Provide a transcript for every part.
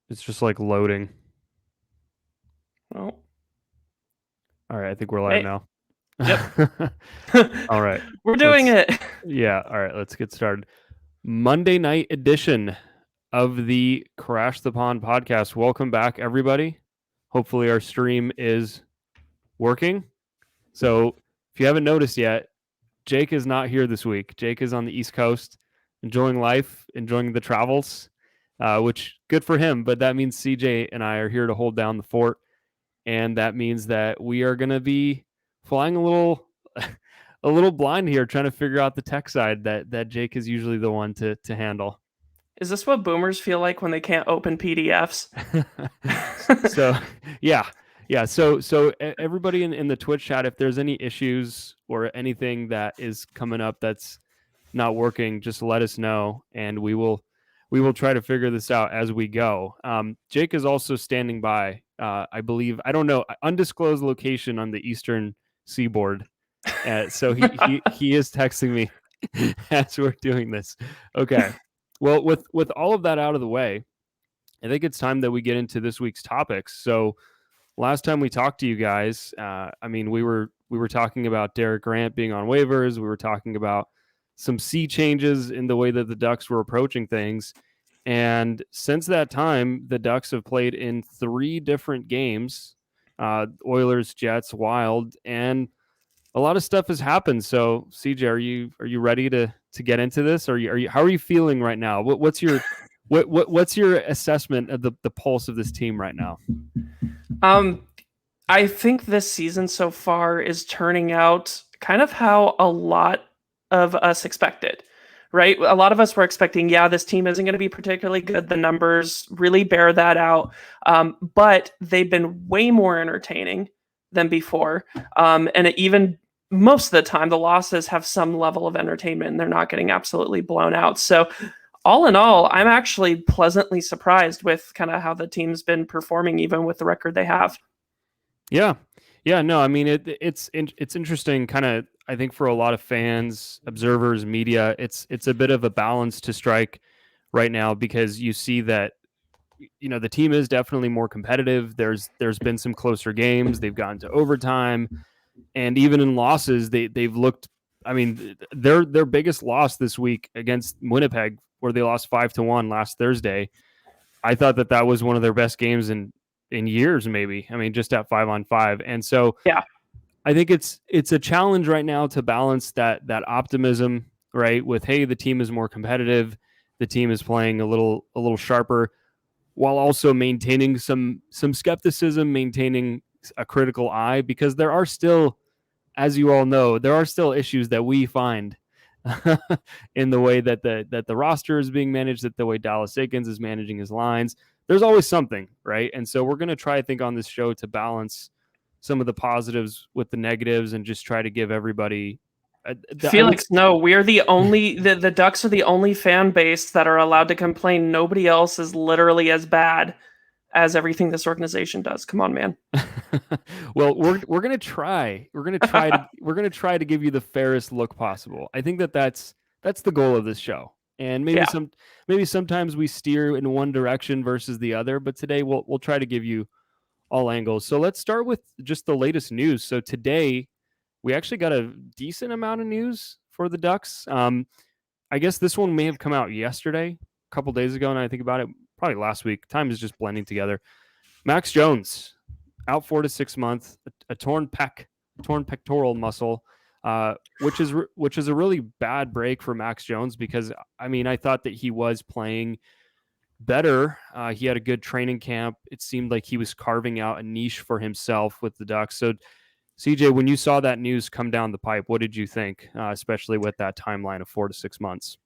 It's just like loading. Well, All right, I think we're live hey, now. yep. All right, We're doing let's it. yeah, all right, let's get started. Monday night edition of the Crash the Pond podcast. Welcome back, everybody. Hopefully our stream is working. So if you haven't noticed yet, Jake is not here this week. Jake is on the East Coast, enjoying life, enjoying the travels, which good for him. But that means CJ and I are here to hold down the fort, and that means that we are going to be flying a little a little blind here, trying to figure out the tech side that Jake is usually the one to handle. Is this what boomers feel like when they can't open PDFs? So yeah, yeah. So everybody in the Twitch chat, if there's any issues or anything that is coming up that's not working, just let us know, and we will try to figure this out as we go. Jake is also standing by. I believe, I don't know, undisclosed location on the eastern seaboard. So he is texting me as we're doing this. Okay. Well, with all of that out of the way, I think it's time that we get into this week's topics. So last time we talked to you guys, I mean, we were talking about Derek Grant being on waivers. We were talking about some sea changes in the way that the Ducks were approaching things. And since that time, the Ducks have played in 3 different games: Oilers, Jets, Wild, and a lot of stuff has happened. So, CJ, are you ready to get into this? Are you how are you feeling right now? What's your assessment of the pulse of this team right now? um, I think this season so far is turning out kind of how a lot of us expected, right? A lot of us were expecting, yeah, this team isn't going to be particularly good. The numbers really bear that out. But they've been way more entertaining than before. And even most of the time, the losses have some level of entertainment and they're not getting absolutely blown out. So, all in all, I'm actually pleasantly surprised with kind of how the team's been performing, even with the record they have. Yeah, yeah, no, I mean it's interesting. Kind of, I think for a lot of fans, observers, media, it's a bit of a balance to strike right now because you see that the team is definitely more competitive. There's been some closer games. They've gotten to overtime, and even in losses, they've looked. I mean, their biggest loss this week against Winnipeg, where they lost 5-1 last Thursday. I thought that was one of their best games in years, maybe. I mean, just at 5-on-5, and so Yeah. I think it's a challenge right now to balance that optimism, right? With, hey, the team is more competitive, the team is playing a little sharper, while also maintaining some skepticism, maintaining a critical eye, because there are still, as you all know, there are still issues that we find in the way that the roster is being managed, that the way Dallas Aikens is managing his lines. There's always something, right? And so we're going to try, I think, on this show to balance some of the positives with the negatives and just try to give everybody. I would. Felix, no, we're the Ducks are the only fan base that are allowed to complain. Nobody else is literally as bad as everything this organization does. Come on, man. Well, we're gonna try. We're gonna try to give you the fairest look possible. I think that's the goal of this show. And Yeah. maybe sometimes we steer in one direction versus the other, but today we'll try to give you all angles. So let's start with just the latest news. So today we actually got a decent amount of news for the Ducks. I guess this one may have come out yesterday, a couple days ago, and I think about it probably last week. Time is just blending together. Max Jones out 4 to 6 months, a torn pectoral muscle, which is a really bad break for Max Jones because I mean I thought that he was playing better. He had a good training camp. It seemed like he was carving out a niche for himself with the Ducks. So CJ, when you saw that news come down the pipe, what did you think, especially with that timeline of 4 to 6 months?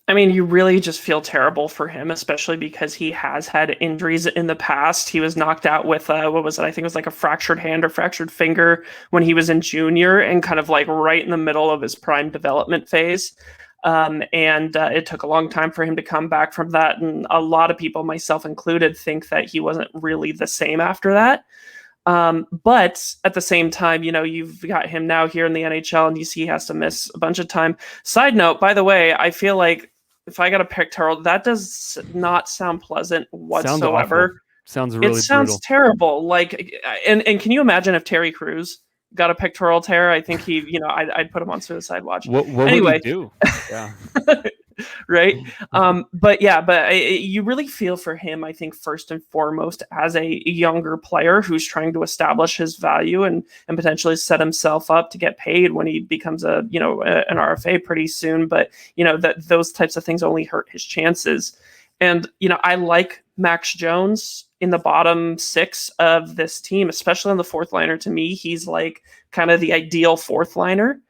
I mean, you really just feel terrible for him, especially because he has had injuries in the past. He was knocked out with what was it? I think it was like a fractured hand or fractured finger when he was in junior and kind of like right in the middle of his prime development phase. And it took a long time for him to come back from that. And a lot of people, myself included, think that he wasn't really the same after that. But at the same time, you've got him now here in the NHL, and you see he has to miss a bunch of time. Side note, by the way, I feel like if I got to pick Terrell, that does not sound pleasant Sounds awful. whatsoever. Sounds really It sounds brutal. terrible. Like, and can you imagine if Terry Crews got a pectoral tear? I think I'd put him on suicide watch. What would Anyway, he do? Yeah. right. But you really feel for him, I think, first and foremost, as a younger player who's trying to establish his value and potentially set himself up to get paid when he becomes an RFA pretty soon. But that those types of things only hurt his chances. And I like Max Jones in the bottom 6 of this team, especially on the fourth liner. To me, he's like kind of the ideal fourth liner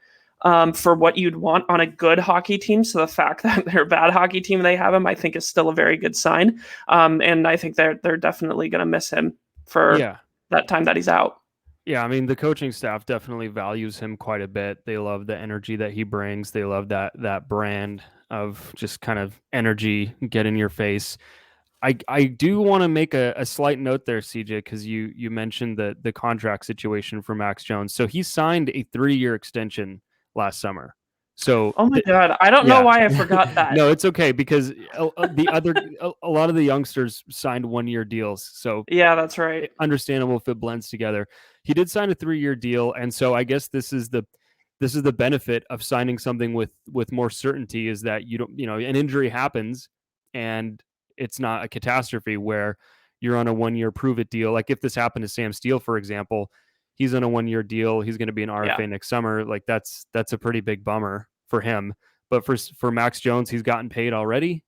for what you'd want on a good hockey team. So the fact that they're a bad hockey team, they have him, I think is still a very good sign. And I think they're definitely going to miss him for that time that he's out. Yeah, I mean, the coaching staff definitely values him quite a bit. They love the energy that he brings. They love that brand of just kind of energy, get in your face. I do want to make a slight note there, CJ, because you mentioned the contract situation for Max Jones. So he signed a 3-year extension last summer. So oh my God, I don't know why I forgot that. No, it's okay, because a lot of the youngsters signed 1-year deals. So yeah, that's right. Understandable if it blends together. He did sign a 3-year deal, and so I guess this is the benefit of signing something with more certainty, is that you don't, an injury happens and it's not a catastrophe where you're on a 1-year prove it deal. Like if this happened to Sam Steele, for example, he's on a 1-year deal. He's going to be an RFA next summer. Like that's a pretty big bummer for him. But for Max Jones, he's gotten paid already.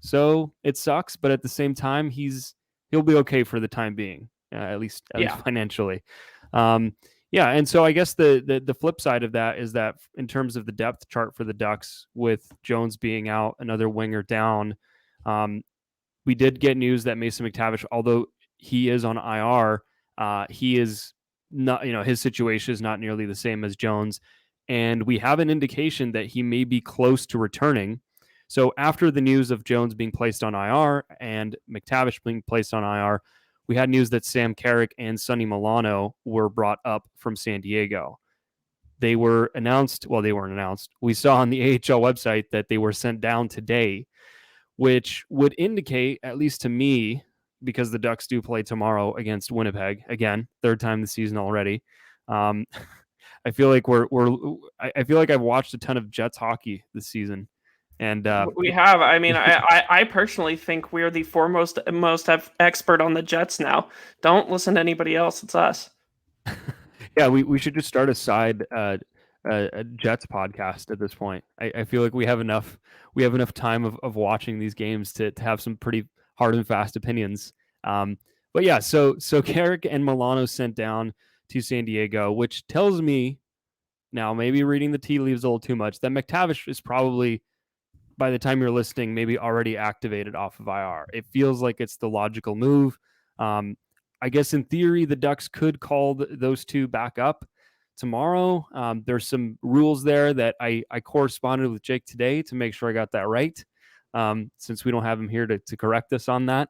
So it sucks. But at the same time, he'll be okay for the time being, at least financially. And so I guess the flip side of that is that in terms of the depth chart for the Ducks, with Jones being out, another winger down, we did get news that Mason McTavish, although he is on IR, he is not, his situation is not nearly the same as Jones. And we have an indication that he may be close to returning. So after the news of Jones being placed on IR and McTavish being placed on IR, we had news that Sam Carrick and Sonny Milano were brought up from San Diego. They were announced. Well, they weren't announced. We saw on the AHL website that they were sent down today, which would indicate, at least to me, because the Ducks do play tomorrow against Winnipeg again, 3rd time this season already. I feel like I feel like I've watched a ton of Jets hockey this season, and we have. I mean, I personally think we're the foremost most expert on the Jets now. Don't listen to anybody else; it's us. Yeah, we should just start a side a Jets podcast at this point. I feel like we have enough time of watching these games to have some pretty hard and fast opinions. But yeah, so Carrick and Milano sent down to San Diego, which tells me, now maybe reading the tea leaves a little too much, that McTavish is probably, by the time you're listening, maybe already activated off of IR. It feels like it's the logical move. I guess in theory, the Ducks could call those two back up tomorrow. There's some rules there that I corresponded with Jake today to make sure I got that right, since we don't have him here to correct us on that.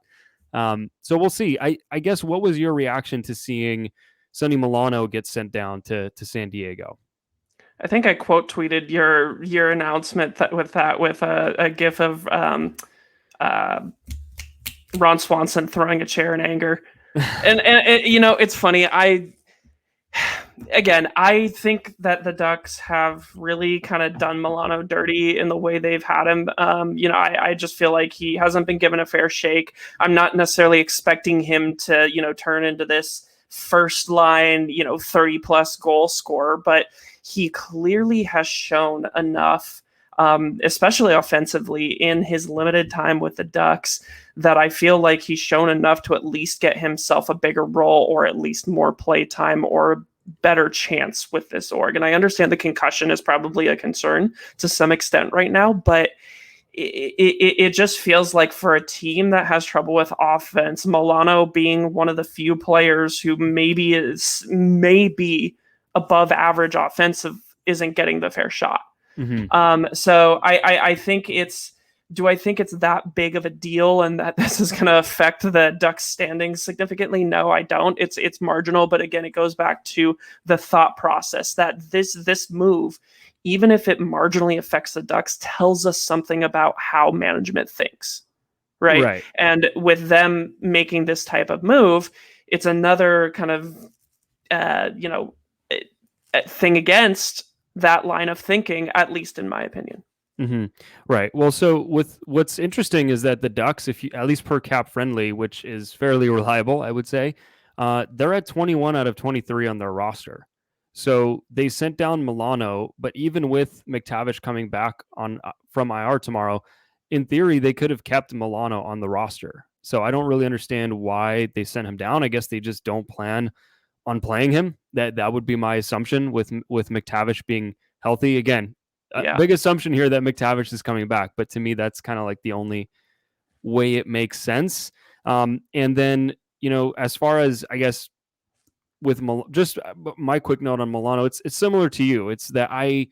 So we'll see. I guess, what was your reaction to seeing Sonny Milano get sent down to San Diego? I think I quote tweeted your announcement with a gif of Ron Swanson throwing a chair in anger. and it's funny. I think that the Ducks have really kind of done Milano dirty in the way they've had him. I just feel like he hasn't been given a fair shake. I'm not necessarily expecting him to, turn into this first line, 30 plus goal scorer, but he clearly has shown enough, especially offensively in his limited time with the Ducks, that I feel like he's shown enough to at least get himself a bigger role, or at least more play time, or a better chance with this org. And I understand the concussion is probably a concern to some extent right now, but it just feels like, for a team that has trouble with offense, Milano being one of the few players who maybe above average offensive isn't getting the fair shot. Mm-hmm. So I think do I think it's that big of a deal and that this is going to affect the Ducks standings significantly? No, I don't. It's marginal, but again, it goes back to the thought process that this move even if it marginally affects the Ducks, tells us something about how management thinks, right? Right. And with them making this type of move, it's another kind of you know thing against that line of thinking, at least in my opinion. Mm-hmm. Right. Well, so with what's interesting is that the Ducks, if you at least per cap friendly, which is fairly reliable, I would say, they're at 21 out of 23 on their roster. So they sent down Milano, but even with McTavish coming back on from IR tomorrow, in theory they could have kept Milano on the roster. So I don't really understand why they sent him down. I guess they just don't plan on playing him. That would be my assumption with McTavish being healthy. Again, Yeah. big assumption here that McTavish is coming back, but to me, that's kind of like the only way it makes sense. And then, as far as I guess with just my quick note on Milano, it's similar to you. It's that I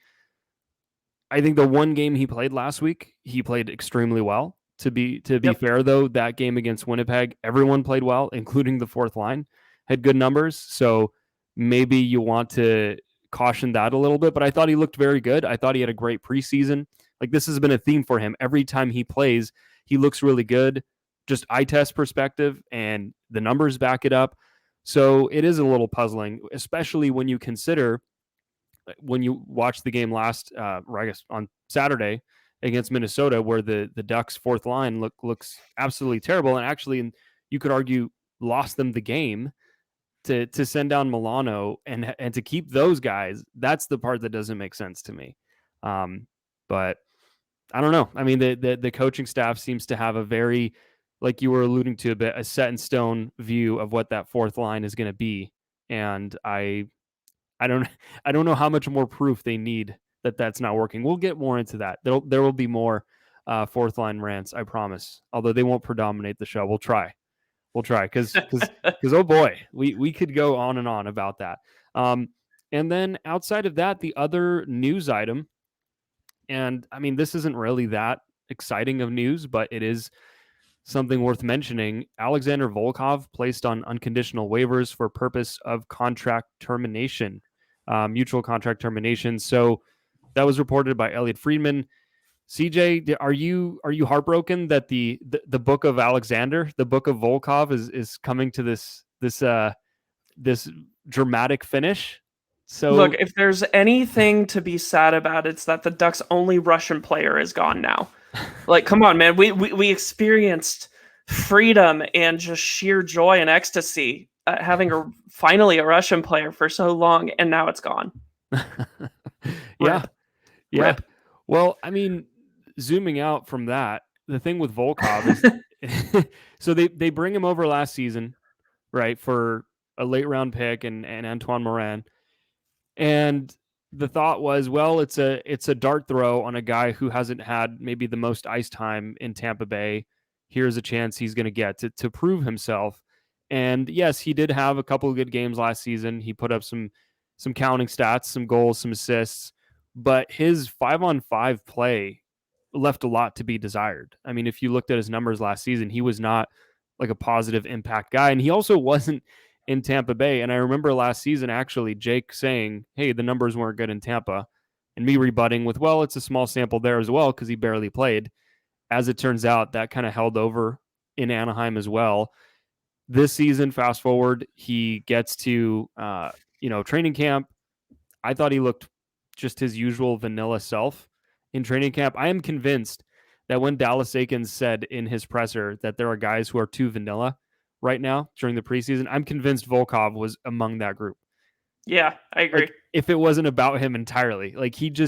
think the one game he played last week, he played extremely well. To be Yep. fair, though, that game against Winnipeg, everyone played well, including the fourth line, had good numbers. So maybe you want to caution that a little bit. But I thought he looked very good. I thought he had a great preseason. Like, this has been a theme for him. Every time he plays, he looks really good. Just eye test perspective, and the numbers back it up. So it is a little puzzling, especially when you consider when you watched the game or I guess on Saturday against Minnesota, where the Ducks' fourth line looks absolutely terrible, and actually, you could argue lost them the game to send down Milano and to keep those guys. That's the part that doesn't make sense to me. But I don't know. I mean, the coaching staff seems to have a very, like you were alluding to a bit, a set in stone view of what that fourth line is going to be, and I don't I don't know how much more proof they need that that's not working. We'll get more into that. There will be more fourth line rants, I promise. Although they won't predominate the show. We'll try because oh boy, we could go on and on about that. And then outside of that, the other news item, and I mean this isn't really that exciting of news, but it is something worth mentioning. Alexander Volkov placed on unconditional waivers for purpose of contract termination, mutual contract termination. So that was reported by Elliot Friedman. CJ, are you heartbroken that the book of Alexander, the book of Volkov, is coming to this dramatic finish? So Look, if there's anything to be sad about, it's that the Ducks' only Russian player is gone now. Like, come on, man. We experienced freedom and just sheer joy and ecstasy having finally a Russian player for so long, and now it's gone. yeah, Rip. yeah. Rip. Well, I mean, zooming out from that, the thing with Volkov is, so they bring him over last season, right, for a late round pick and Antoine Morin, and the thought was, well, it's a dart throw on a guy who hasn't had maybe the most ice time in Tampa Bay. Here's a chance he's going to get to prove himself. And yes, he did have a couple of good games last season. He put up some counting stats, some goals, some assists, but his 5-on-5 play left a lot to be desired. I mean, if you looked at his numbers last season, he was not like a positive impact guy, and he also wasn't in Tampa Bay. And I remember last season, actually, Jake saying, hey, the numbers weren't good in Tampa, and me rebutting with, well, it's a small sample there as well because he barely played. As it turns out, that kind of held over in Anaheim as well. This season, fast forward, he gets to, training camp. I thought he looked just his usual vanilla self in training camp. I am convinced that when Dallas Eakins said in his presser that there are guys who are too vanilla right now during the preseason, I'm convinced Volkov was among that group. Yeah, I agree. Like, if it wasn't about him entirely, like he's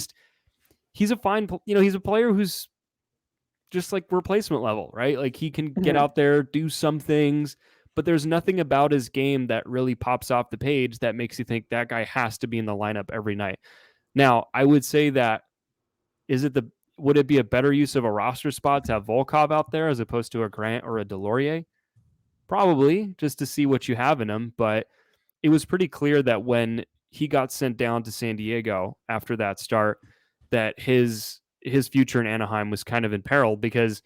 a fine, he's a player who's just like replacement level, right? Like he can get out there, do some things, but there's nothing about his game that really pops off the page that makes you think that guy has to be in the lineup every night. Now, I would say that would it be a better use of a roster spot to have Volkov out there as opposed to a Grant or a Delorier? Probably, just to see what you have in him. But it was pretty clear that when he got sent down to San Diego after that start, that his future in Anaheim was kind of in peril because,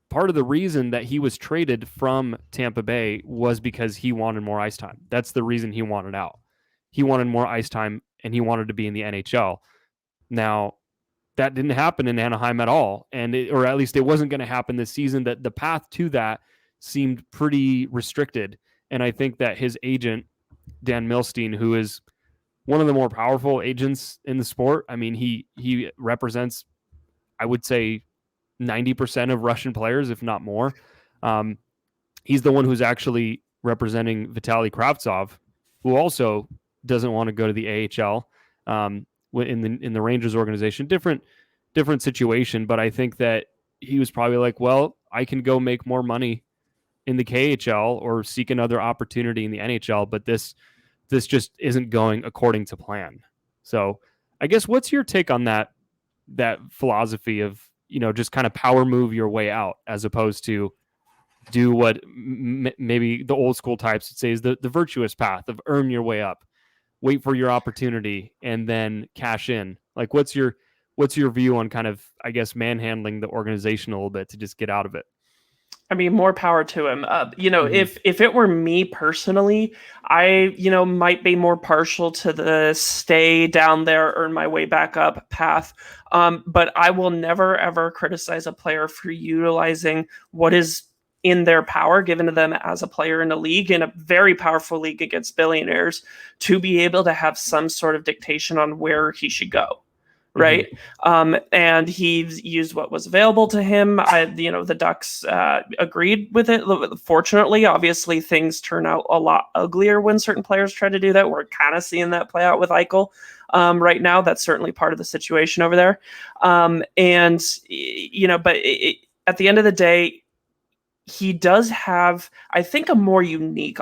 part of the reason that he was traded from Tampa Bay was because he wanted more ice time. That's the reason he wanted out. He wanted more ice time and he wanted to be in the NHL. Now, that didn't happen in Anaheim at all, or at least it wasn't going to happen this season. That the path to that seemed pretty restricted, and I think that his agent Dan Milstein, who is one of the more powerful agents in the sport, I mean, he represents, I would say, 90% of Russian players, if not more. He's the one who's actually representing Vitaly Kravtsov, who also doesn't want to go to the AHL in the Rangers organization. Different situation, but I think that he was probably like, well, I can go make more money in the KHL or seek another opportunity in the NHL, but this just isn't going according to plan. So I guess what's your take on that philosophy of, just kind of power move your way out as opposed to do what maybe the old school types would say is the virtuous path of earn your way up, wait for your opportunity, and then cash in? Like, what's your view on kind of, I guess, manhandling the organization a little bit to just get out of it? I mean, more power to him. Mhm. If it were me personally, I might be more partial to the stay down there, earn my way back up path. But I will never ever criticize a player for utilizing what is in their power given to them as a player in a league, in a very powerful league against billionaires, to be able to have some sort of dictation on where he should go. Mhm. Right. And he used what was available to him. The Ducks agreed with it. Fortunately, obviously, things turn out a lot uglier when certain players try to do that. We're kind of seeing that play out with Eichel right now. That's certainly part of the situation over there. But at the end of the day, he does have, I think, a more unique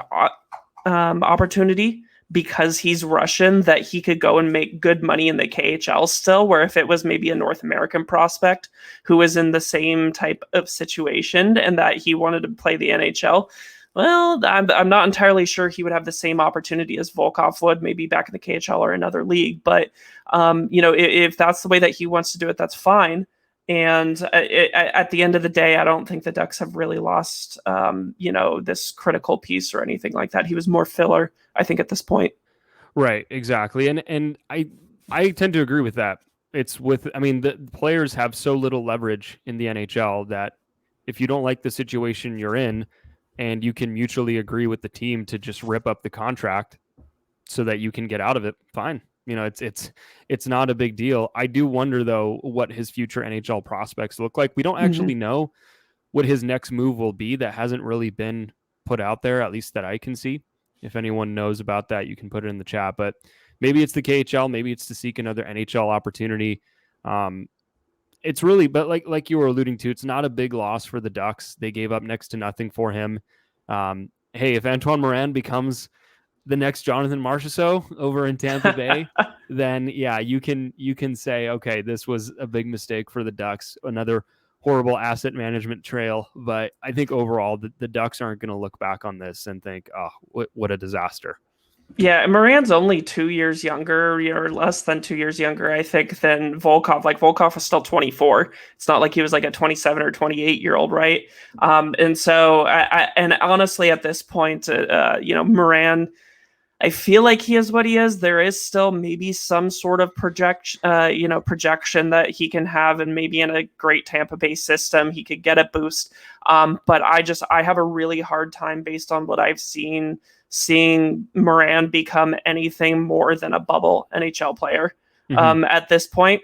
opportunity because he's Russian, that he could go and make good money in the KHL still, where if it was maybe a North American prospect who was in the same type of situation and that he wanted to play the NHL, well, I'm not entirely sure he would have the same opportunity as Volkov would, maybe back in the KHL or another league. But, if that's the way that he wants to do it, that's fine. And at the end of the day, I don't think the Ducks have really lost, this critical piece or anything like that. He was more filler, I think, at this point. Right, exactly. And I tend to agree with that. I mean, the players have so little leverage in the NHL that if you don't like the situation you're in and you can mutually agree with the team to just rip up the contract so that you can get out of it, fine. It's not a big deal. I do wonder though what his future NHL prospects look like. We don't Mm-hmm. actually know what his next move will be. That hasn't really been put out there, at least that I can see. If anyone knows about that, you can put it in the chat. But maybe it's the KHL, maybe it's to seek another NHL opportunity. It's really, but like you were alluding to, it's not a big loss for the Ducks. They gave up next to nothing for him. Hey, if Antoine Morin becomes the next Jonathan Marchessault over in Tampa Bay, then yeah, you can say, okay, this was a big mistake for the Ducks. Another horrible asset management trail. But I think overall, the Ducks aren't going to look back on this and think, oh, what a disaster. Yeah, and Moran's only 2 years younger, or less than 2 years younger, I think, than Volkov. Like, Volkov was still 24. It's not like he was like a 27 or 28-year-old, right? And so, and honestly, at this point, Moran, I feel like he is what he is. There is still maybe some sort of projection that he can have, and maybe in a great Tampa Bay system, he could get a boost. But I have a really hard time, based on what I've seen, seeing Moran become anything more than a bubble NHL player at this point.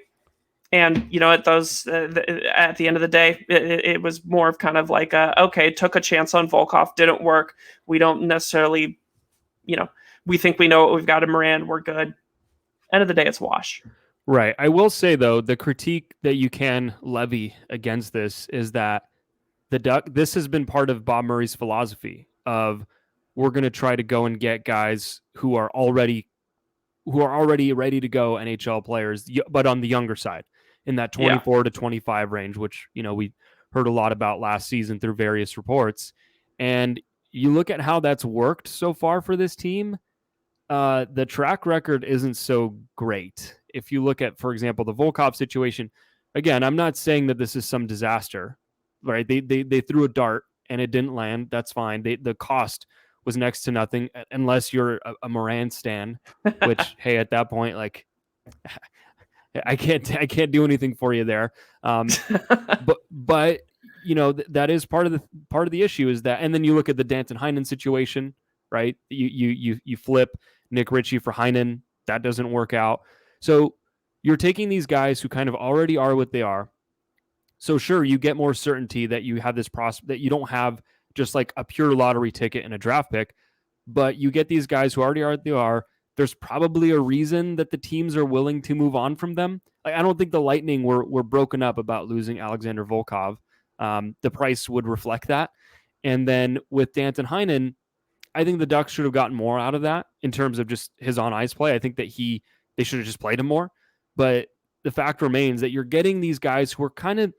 And at the end of the day, it was more of kind of like okay, took a chance on Volkov, didn't work. We don't necessarily, we think we know what we've got in Moran. We're good. End of the day, it's wash. Right. I will say though, the critique that you can levy against this is that this has been part of Bob Murray's philosophy of, we're going to try to go and get guys who are already ready to go NHL players, but on the younger side, in that 24 to 25 range, which we heard a lot about last season through various reports. And you look at how that's worked so far for this team. The track record isn't so great. If you look at, for example, the Volkov situation, again, I'm not saying that this is some disaster, right? They threw a dart and it didn't land. That's fine. The cost was next to nothing unless you're a Moran stan, which, hey, at that point, like, I can't do anything for you there. But that is part of the issue is that, and then you look at the Danton Heinen situation, right? You flip Nick Ritchie for Heinen, that doesn't work out. So you're taking these guys who kind of already are what they are. So sure, you get more certainty that you have this prospect, that you don't have just like a pure lottery ticket and a draft pick, but you get these guys who already are what they are. There's probably a reason that the teams are willing to move on from them. Like, I don't think the Lightning were broken up about losing Alexander Volkov. The price would reflect that. And then with Danton Heinen, I think the Ducks should have gotten more out of that in terms of just his on ice play. I think that they should have just played him more. But the fact remains that you're getting these guys who are kind of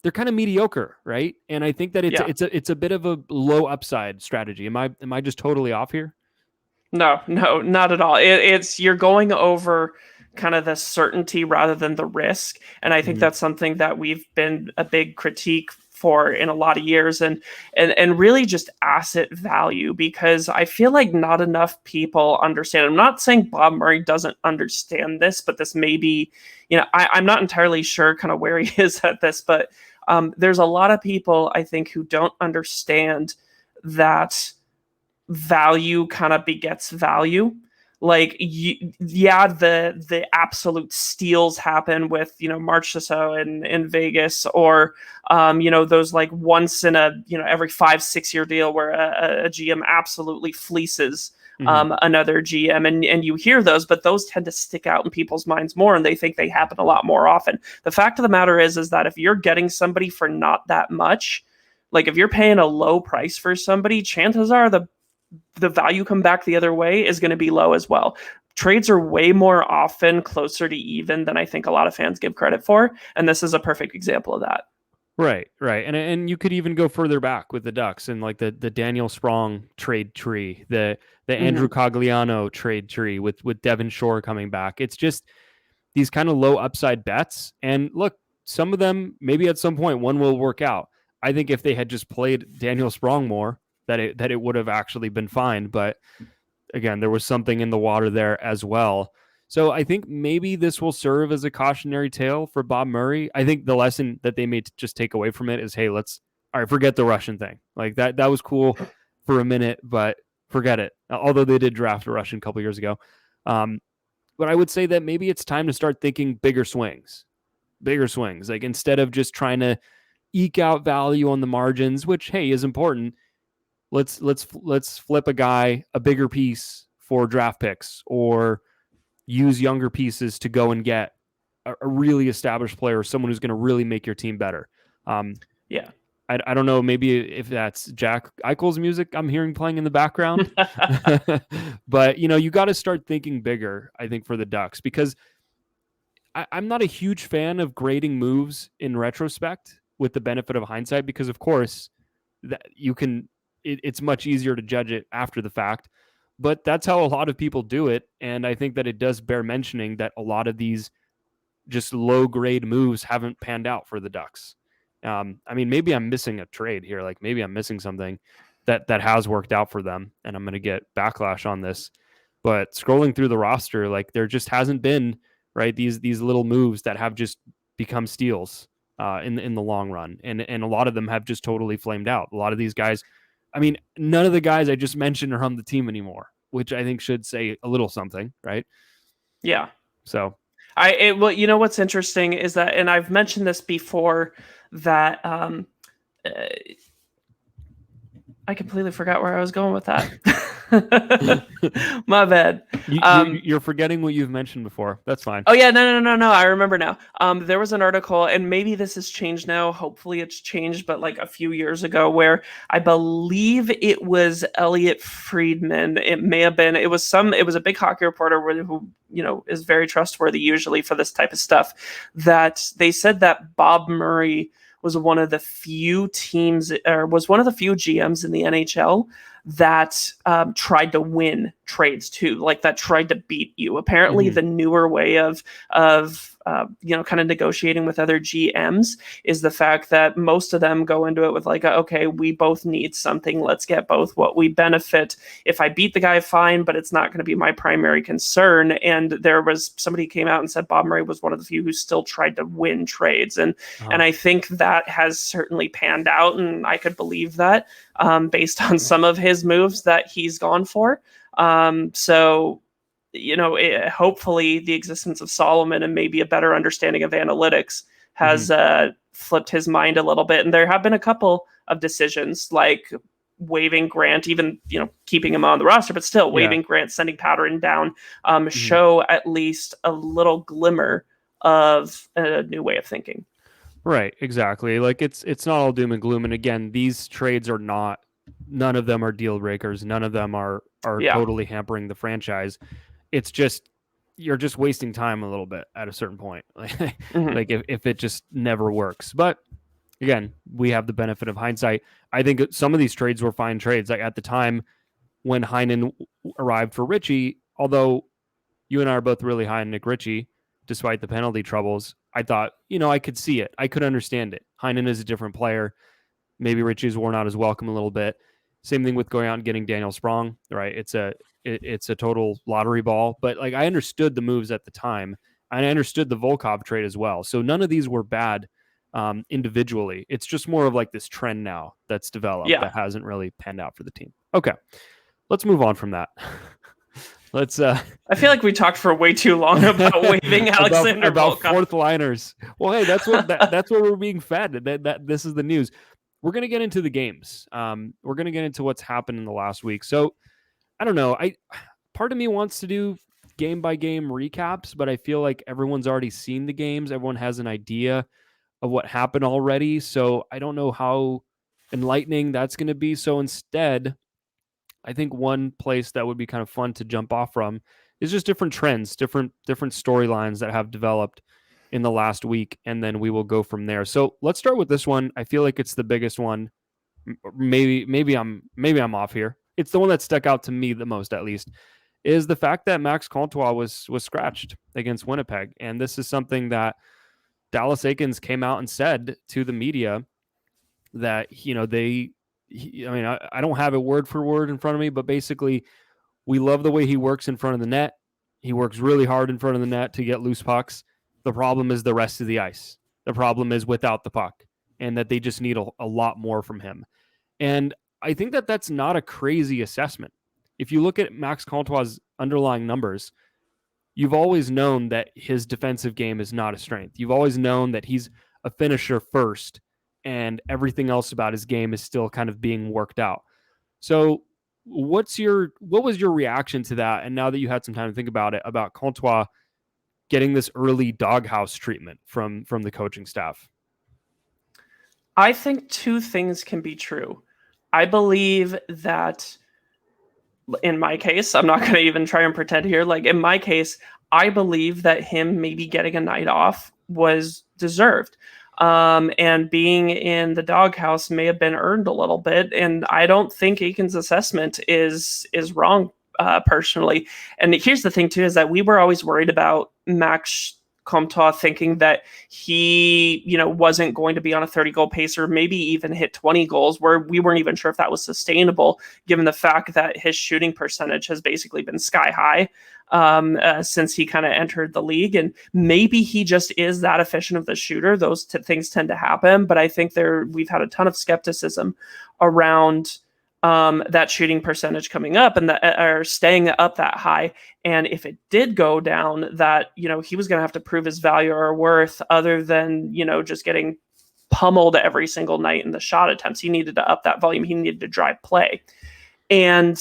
mediocre, right? And I think that it's a bit of a low upside strategy. Am I just totally off here? No, not at all. It's you're going over kind of the certainty rather than the risk, and I think that's something that we've been a big critique for in a lot of years, and really just asset value, because I feel like not enough people understand. I'm not saying Bob Murray doesn't understand this, but this may be, I'm not entirely sure kind of where he is at this, but there's a lot of people, I think, who don't understand that value kind of begets value. Like, the absolute steals happen with, March in Vegas, or, those like once in a, every 5-6 year deal where a GM absolutely fleeces another GM, and you hear those, but those tend to stick out in people's minds more, and they think they happen a lot more often. The fact of the matter is that if you're getting somebody for not that much, like if you're paying a low price for somebody, chances are the value come back the other way is going to be low as well. Trades are way more often closer to even than I think a lot of fans give credit for, and this is a perfect example of that. Right. And you could even go further back with the Ducks and like the Daniel Sprong trade tree, the Andrew Cogliano trade tree with Devin Shore coming back. It's just these kind of low upside bets. And look, some of them, maybe at some point, one will work out. I think if they had just played Daniel Sprong more, that it would have actually been fine. But again, there was something in the water there as well. So I think maybe this will serve as a cautionary tale for Bob Murray. I think the lesson that they may just take away from it is, hey, forget the Russian thing. Like that was cool for a minute, but forget it. Although they did draft a Russian a couple years ago. But I would say that maybe it's time to start thinking bigger swings. Like instead of just trying to eke out value on the margins, which, hey, is important. Let's flip a guy a bigger piece for draft picks, or use younger pieces to go and get a really established player, someone who's going to really make your team better. I don't know, maybe if that's Jack Eichel's music I'm hearing playing in the background, but you got to start thinking bigger, I think, for the Ducks, because I'm not a huge fan of grading moves in retrospect with the benefit of hindsight, because of course that it's much easier to judge it after the fact, but that's how a lot of people do it. And I think that it does bear mentioning that a lot of these just low grade moves haven't panned out for the Ducks. Maybe I'm missing a trade here. Like maybe I'm missing something that has worked out for them, and I'm going to get backlash on this, but scrolling through the roster, like there just hasn't been, right, these little moves that have just become steals in the long run. And a lot of them have just totally flamed out. A lot of these guys, none of the guys I just mentioned are on the team anymore, which I think should say a little something, right? Yeah. So what's interesting is that, and I've mentioned this before, that I completely forgot where I was going with that. My bad. You're forgetting what you've mentioned before. That's fine. Oh yeah, no. I remember now. There was an article, and maybe this has changed now. Hopefully it's changed, but like a few years ago, where I believe it was Elliot Friedman. It may have been. It was a big hockey reporter who is very trustworthy usually for this type of stuff. That they said that Bob Murray was one of the few teams, or was one of the few GMs in the NHL that tried to win trades too, like that tried to beat you. Apparently, the newer way of kind of negotiating with other GMs is the fact that most of them go into it with like, okay, we both need something. Let's get both what we benefit. If I beat the guy, fine, but it's not going to be my primary concern. And there was somebody came out and said Bob Murray was one of the few who still tried to win trades. And I think that has certainly panned out. And I could believe that based on some of his moves that he's gone for. Hopefully the existence of Solomon and maybe a better understanding of analytics has flipped his mind a little bit. And there have been a couple of decisions like waiving Grant, even, keeping him on the roster, but still waiving Grant, sending Powderin down, show at least a little glimmer of a new way of thinking. Right, exactly. Like it's not all doom and gloom. And again, these trades are not, none of them are deal breakers. None of them are totally hampering the franchise. It's just, you're just wasting time a little bit at a certain point. Like if it just never works. But again, we have the benefit of hindsight. I think some of these trades were fine trades. Like at the time when Heinen arrived for Ritchie, although you and I are both really high on Nick Ritchie, despite the penalty troubles, I thought, I could see it. I could understand it. Heinen is a different player. Maybe Ritchie's worn out his welcome a little bit. Same thing with going out and getting Daniel Sprong, right? It's a total lottery ball, but like I understood the moves at the time, and I understood the Volkov trade as well. So none of these were bad individually. It's just more of like this trend now that's developed that hasn't really panned out for the team. Okay, let's move on from that. Let's. I feel like we talked for way too long about waiving Alexander about Volkov. Fourth liners. Well, hey, that's what we're being fed. That this is the news. We're gonna get into the games. We're gonna get into what's happened in the last week. So I don't know. Part of me wants to do game by game recaps, but I feel like everyone's already seen the games. Everyone has an idea of what happened already. So I don't know how enlightening that's going to be. So instead, I think one place that would be kind of fun to jump off from is just different trends, different storylines that have developed in the last week, and then we will go from there. So let's start with this one. I feel like it's the biggest one. Maybe I'm off here. It's the one that stuck out to me the most, at least, is the fact that Max Comtois was scratched against Winnipeg. And this is something that Dallas Eakins came out and said to the media that, I don't have it word for word in front of me, but basically we love the way he works in front of the net. He works really hard in front of the net to get loose pucks. The problem is the rest of the ice. The problem is without the puck, and that they just need a lot more from him. And I think that that's not a crazy assessment. If you look at Max Comtois' underlying numbers, you've always known that his defensive game is not a strength. You've always known that he's a finisher first, and everything else about his game is still kind of being worked out. So what was your reaction to that? And now that you had some time to think about it, about Comtois getting this early doghouse treatment from the coaching staff? I think two things can be true. I believe that in my case, I'm not going to even try and pretend here. Like in my case, I believe that him maybe getting a night off was deserved. And being in the doghouse may have been earned a little bit. And I don't think Eakins' assessment is wrong, personally. And here's the thing too, is that we were always worried about Max Comtois thinking that he, wasn't going to be on a 30-goal pace or maybe even hit 20 goals, where we weren't even sure if that was sustainable, given the fact that his shooting percentage has basically been sky high since he kind of entered the league. And maybe he just is that efficient of the shooter. Those things tend to happen. But I think we've had a ton of skepticism around that shooting percentage coming up and or staying up that high. And if it did go down, that, he was going to have to prove his value or worth other than, just getting pummeled every single night in the shot attempts. He needed to up that volume. He needed to drive play. And,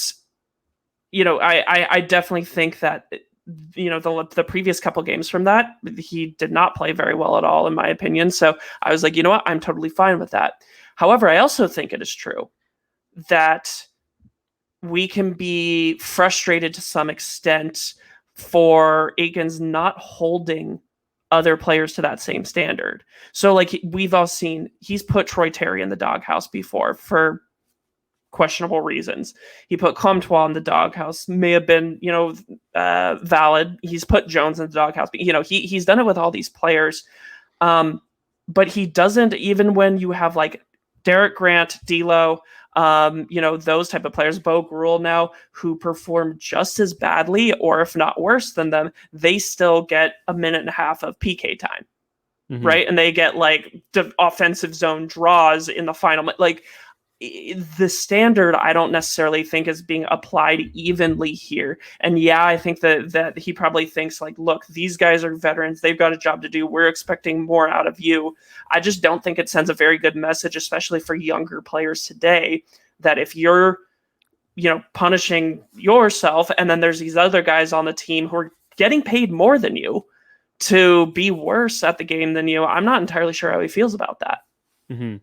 I definitely think that, the previous couple games from that, he did not play very well at all, in my opinion. So I was like, you know what? I'm totally fine with that. However, I also think it is true that we can be frustrated to some extent for Eakins not holding other players to that same standard. So like we've all seen, he's put Troy Terry in the doghouse before for questionable reasons. He put Comtois in the doghouse, may have been, valid. He's put Jones in the doghouse, but he's done it with all these players. But he doesn't, even when you have like Derek Grant, D'Lo, those type of players, Bo Groulx now, who perform just as badly or if not worse than them, they still get a minute and a half of PK time. Mm-hmm. Right. And they get like the offensive zone draws in the final. Like, the standard, I don't necessarily think is being applied evenly here. And yeah, I think that he probably thinks like, look, these guys are veterans. They've got a job to do. We're expecting more out of you. I just don't think it sends a very good message, especially for younger players today, that if you're, punishing yourself and then there's these other guys on the team who are getting paid more than you to be worse at the game than you, I'm not entirely sure how he feels about that. Mm-hmm.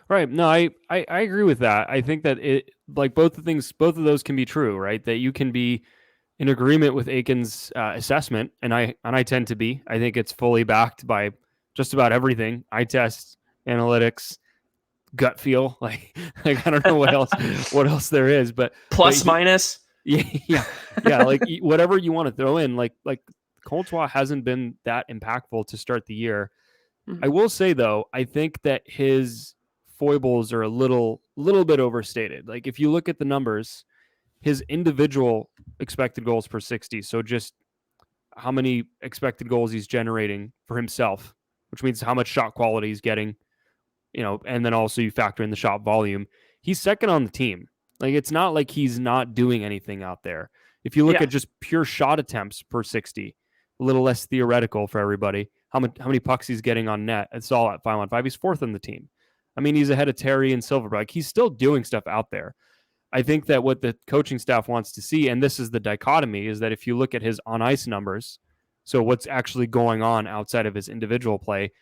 Right. No, I agree with that. I think that it, like, both of those can be true, right? That you can be in agreement with Aiken's assessment, and I tend to be. I think it's fully backed by just about everything: eye test, analytics, gut feel. Like I don't know what else there is, but minus. Yeah. Like whatever you want to throw in, like Comtois hasn't been that impactful to start the year. Mm-hmm. I will say though, I think that his foibles are a little bit overstated. Like if you look at the numbers, his individual expected goals per 60, so just how many expected goals he's generating for himself, which means how much shot quality he's getting, and then also you factor in the shot volume. He's second on the team. Like it's not like he's not doing anything out there. If you look at just pure shot attempts per 60, a little less theoretical for everybody, how many pucks he's getting on net, it's all at 5-on-5. He's fourth on the team. I mean, he's ahead of Terry and Silverberg. He's still doing stuff out there. I think that what the coaching staff wants to see, and this is the dichotomy, is that if you look at his on-ice numbers, so what's actually going on outside of his individual play,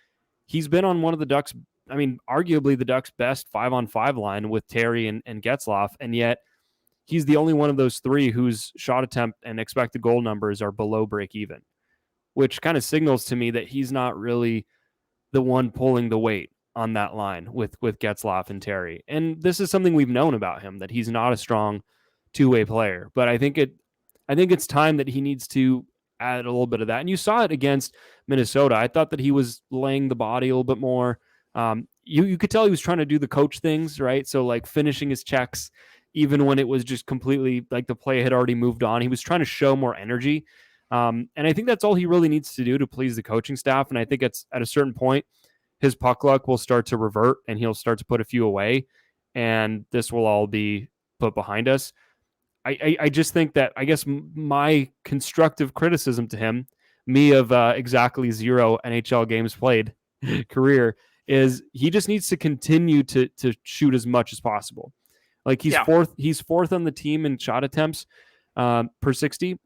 he's been on one of the Ducks, I mean, arguably the Ducks' best 5-on-5 line with Terry and Getzlaf, and yet he's the only one of those three whose shot attempt and expected goal numbers are below break even, which kind of signals to me that he's not really the one pulling the weight on that line with Getzlaf and Terry. And this is something we've known about him, that he's not a strong two-way player. But I think it's time that he needs to add a little bit of that. And you saw it against Minnesota. I thought that he was laying the body a little bit more. You could tell he was trying to do the coach things, right? So like finishing his checks, even when it was just completely like the play had already moved on. He was trying to show more energy. And I think that's all he really needs to do to please the coaching staff. And I think it's at a certain point, his puck luck will start to revert and he'll start to put a few away. And this will all be put behind us. I just think that, I guess my constructive criticism to him, me of exactly 0 NHL games played career, is he just needs to continue to shoot as much as possible. Like he's fourth on the team in shot attempts per 60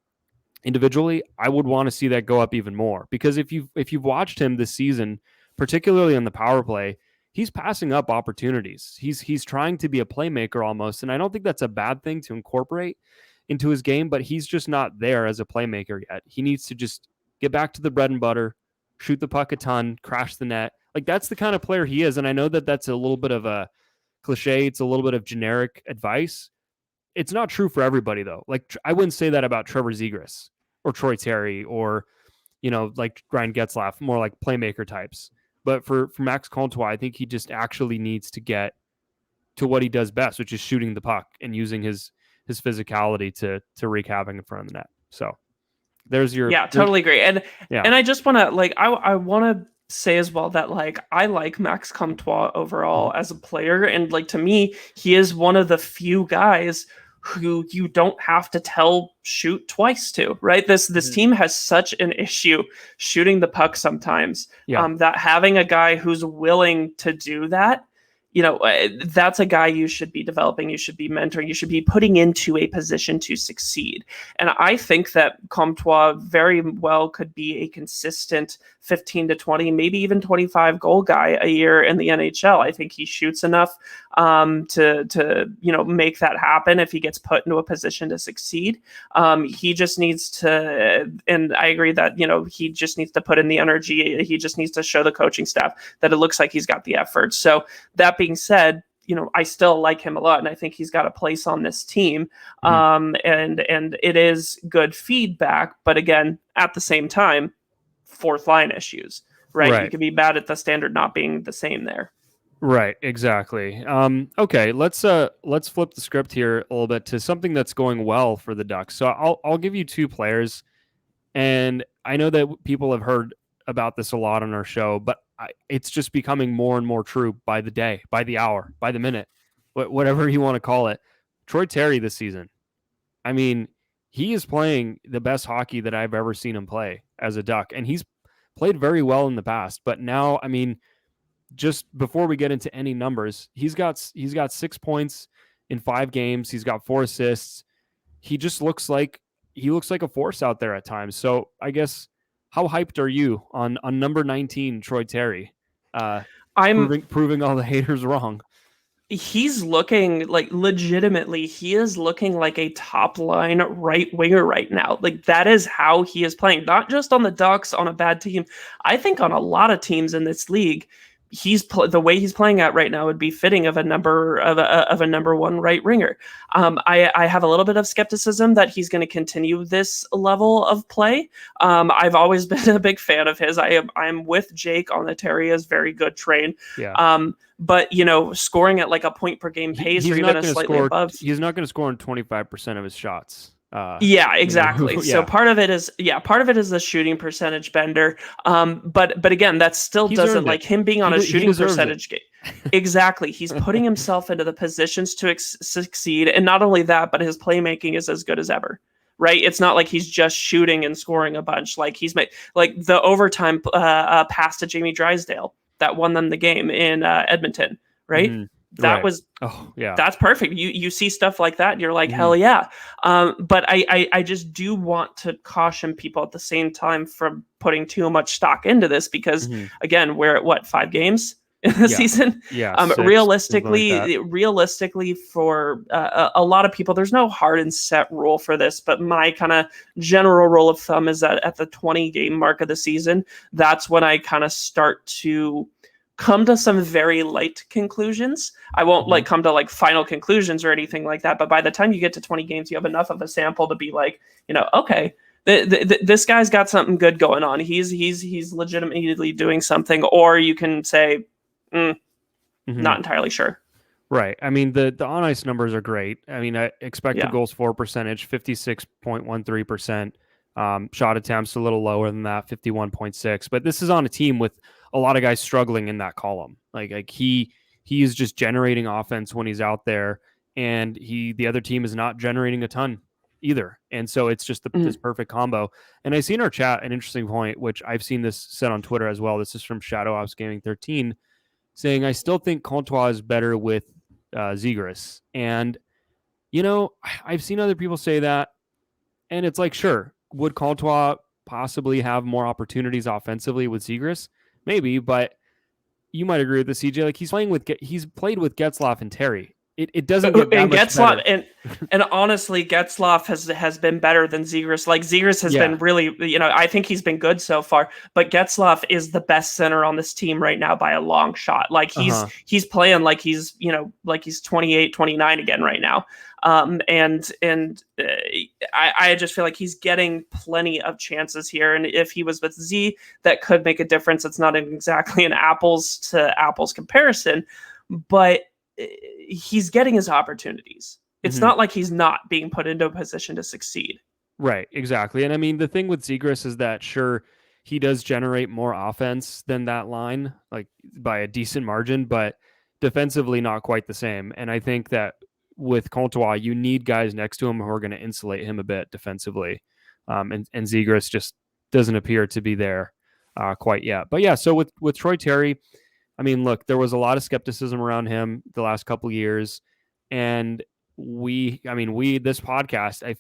individually. I would want to see that go up even more, because if you've watched him this season, particularly on the power play, he's passing up opportunities. He's trying to be a playmaker almost, and I don't think that's a bad thing to incorporate into his game, but he's just not there as a playmaker yet. He needs to just get back to the bread and butter, shoot the puck a ton, crash the net. Like that's the kind of player he is, and I know that that's a little bit of a cliche. It's a little bit of generic advice. It's not true for everybody though. Like I wouldn't say that about Trevor Zegras or Troy Terry or like Ryan Getzlaf, more like playmaker types. But for Max Comtois, I think he just actually needs to get to what he does best, which is shooting the puck and using his physicality to wreak havoc in front of the net. So there's your totally agree. And I just want to I want to say as well that I like Max Comtois overall as a player, and to me he is one of the few guys who you don't have to tell shoot twice to, right? This team has such an issue shooting the puck sometimes, that having a guy who's willing to do that, that's a guy you should be developing, you should be mentoring, you should be putting into a position to succeed. And I think that Comtois very well could be a consistent 15 to 20, maybe even 25 goal guy a year in the NHL. I think he shoots enough to make that happen if he gets put into a position to succeed. He just needs to, and I agree that, he just needs to put in the energy. He just needs to show the coaching staff that it looks like he's got the effort. So that being said, I still like him a lot, and I think he's got a place on this team. And it is good feedback, but again, at the same time, fourth line issues, right? You Right. could be bad at the standard not being the same there. Right, exactly. Okay, let's flip the script here a little bit to something that's going well for the Ducks. So I'll give you two players, and I know that people have heard about this a lot on our show, but it's just becoming more and more true by the day, by the hour, by the minute, whatever you want to call it. Troy Terry this season. I mean, he is playing the best hockey that I've ever seen him play as a Duck, and he's played very well in the past. But now, I mean, just before we get into any numbers, he's got 6 points in 5 games. He's got 4 assists. He just looks like a force out there at times. So I guess, how hyped are you on number 19 Troy Terry? I'm Proving all the haters wrong. He's looking like, legitimately, he is looking like a top line right winger right now. Like, that is how he is playing, not just on the Ducks, on a bad team. I think on a lot of teams in this league, the way he's playing at right now would be fitting of a number one right winger. I have a little bit of skepticism that he's going to continue this level of play. I've always been a big fan of his. I'm with Jake on the Terry is very good train. Yeah. But scoring at like a point per game pace, or even a slightly above, he's not going to score on 25% of his shots. Yeah, exactly. Yeah. So part of it is the shooting percentage bender. But again, that still doesn't, like, him being on a shooting percentage game. Exactly. He's putting himself into the positions to succeed, and not only that, but his playmaking is as good as ever. Right? It's not like he's just shooting and scoring a bunch. Like, he's made, like, the overtime pass to Jamie Drysdale that won them the game in Edmonton. Right? Mm-hmm. That was that's perfect. You see stuff like that and you're like, hell yeah. But I just do want to caution people at the same time from putting too much stock into this, because again, we're at 5 games in the season. Realistically for a lot of people, there's no hard and set rule for this, but my kind of general rule of thumb is that at the 20 game mark of the season, that's when I kind of start to come to some very light conclusions. I won't like come to like final conclusions or anything like that, but by the time you get to 20 games, you have enough of a sample to be like, okay, this guy's got something good going on. He's legitimately doing something. Or you can say, not entirely sure. Right. I mean, the on ice numbers are great. I mean, expected goals for percentage, 56.13%. Shot attempts a little lower than that, 51.6. But this is on a team with a lot of guys struggling in that column. Like he is just generating offense when he's out there, and the other team is not generating a ton either. And so it's just this perfect combo. And I see in our chat an interesting point, which I've seen this said on Twitter as well. This is from Shadow House Gaming 13, saying, I still think Comtois is better with Zegras. And I've seen other people say that, and it's like, sure, would Comtois possibly have more opportunities offensively with Zegras? Maybe, but you might agree with the CJ. Like, he's played with Getzlaf and Terry. It doesn't get that much better. And honestly, Getzlaf has been better than Zegras. Like, Zegras has been really, I think he's been good so far, but Getzlaf is the best center on this team right now by a long shot. Like, he's playing like he's 28, 29 again right now. I just feel like he's getting plenty of chances here. And if he was with Z, that could make a difference. It's not exactly an apples to apples comparison, but he's getting his opportunities. It's not like he's not being put into a position to succeed. Right, exactly. And I mean, the thing with Zegras is that, sure, he does generate more offense than that line, like by a decent margin, but defensively not quite the same. And I think that with Comtois, you need guys next to him who are going to insulate him a bit defensively. And Zegras just doesn't appear to be there quite yet. But yeah, so with Troy Terry, I mean, look, there was a lot of skepticism around him the last couple of years, and this podcast,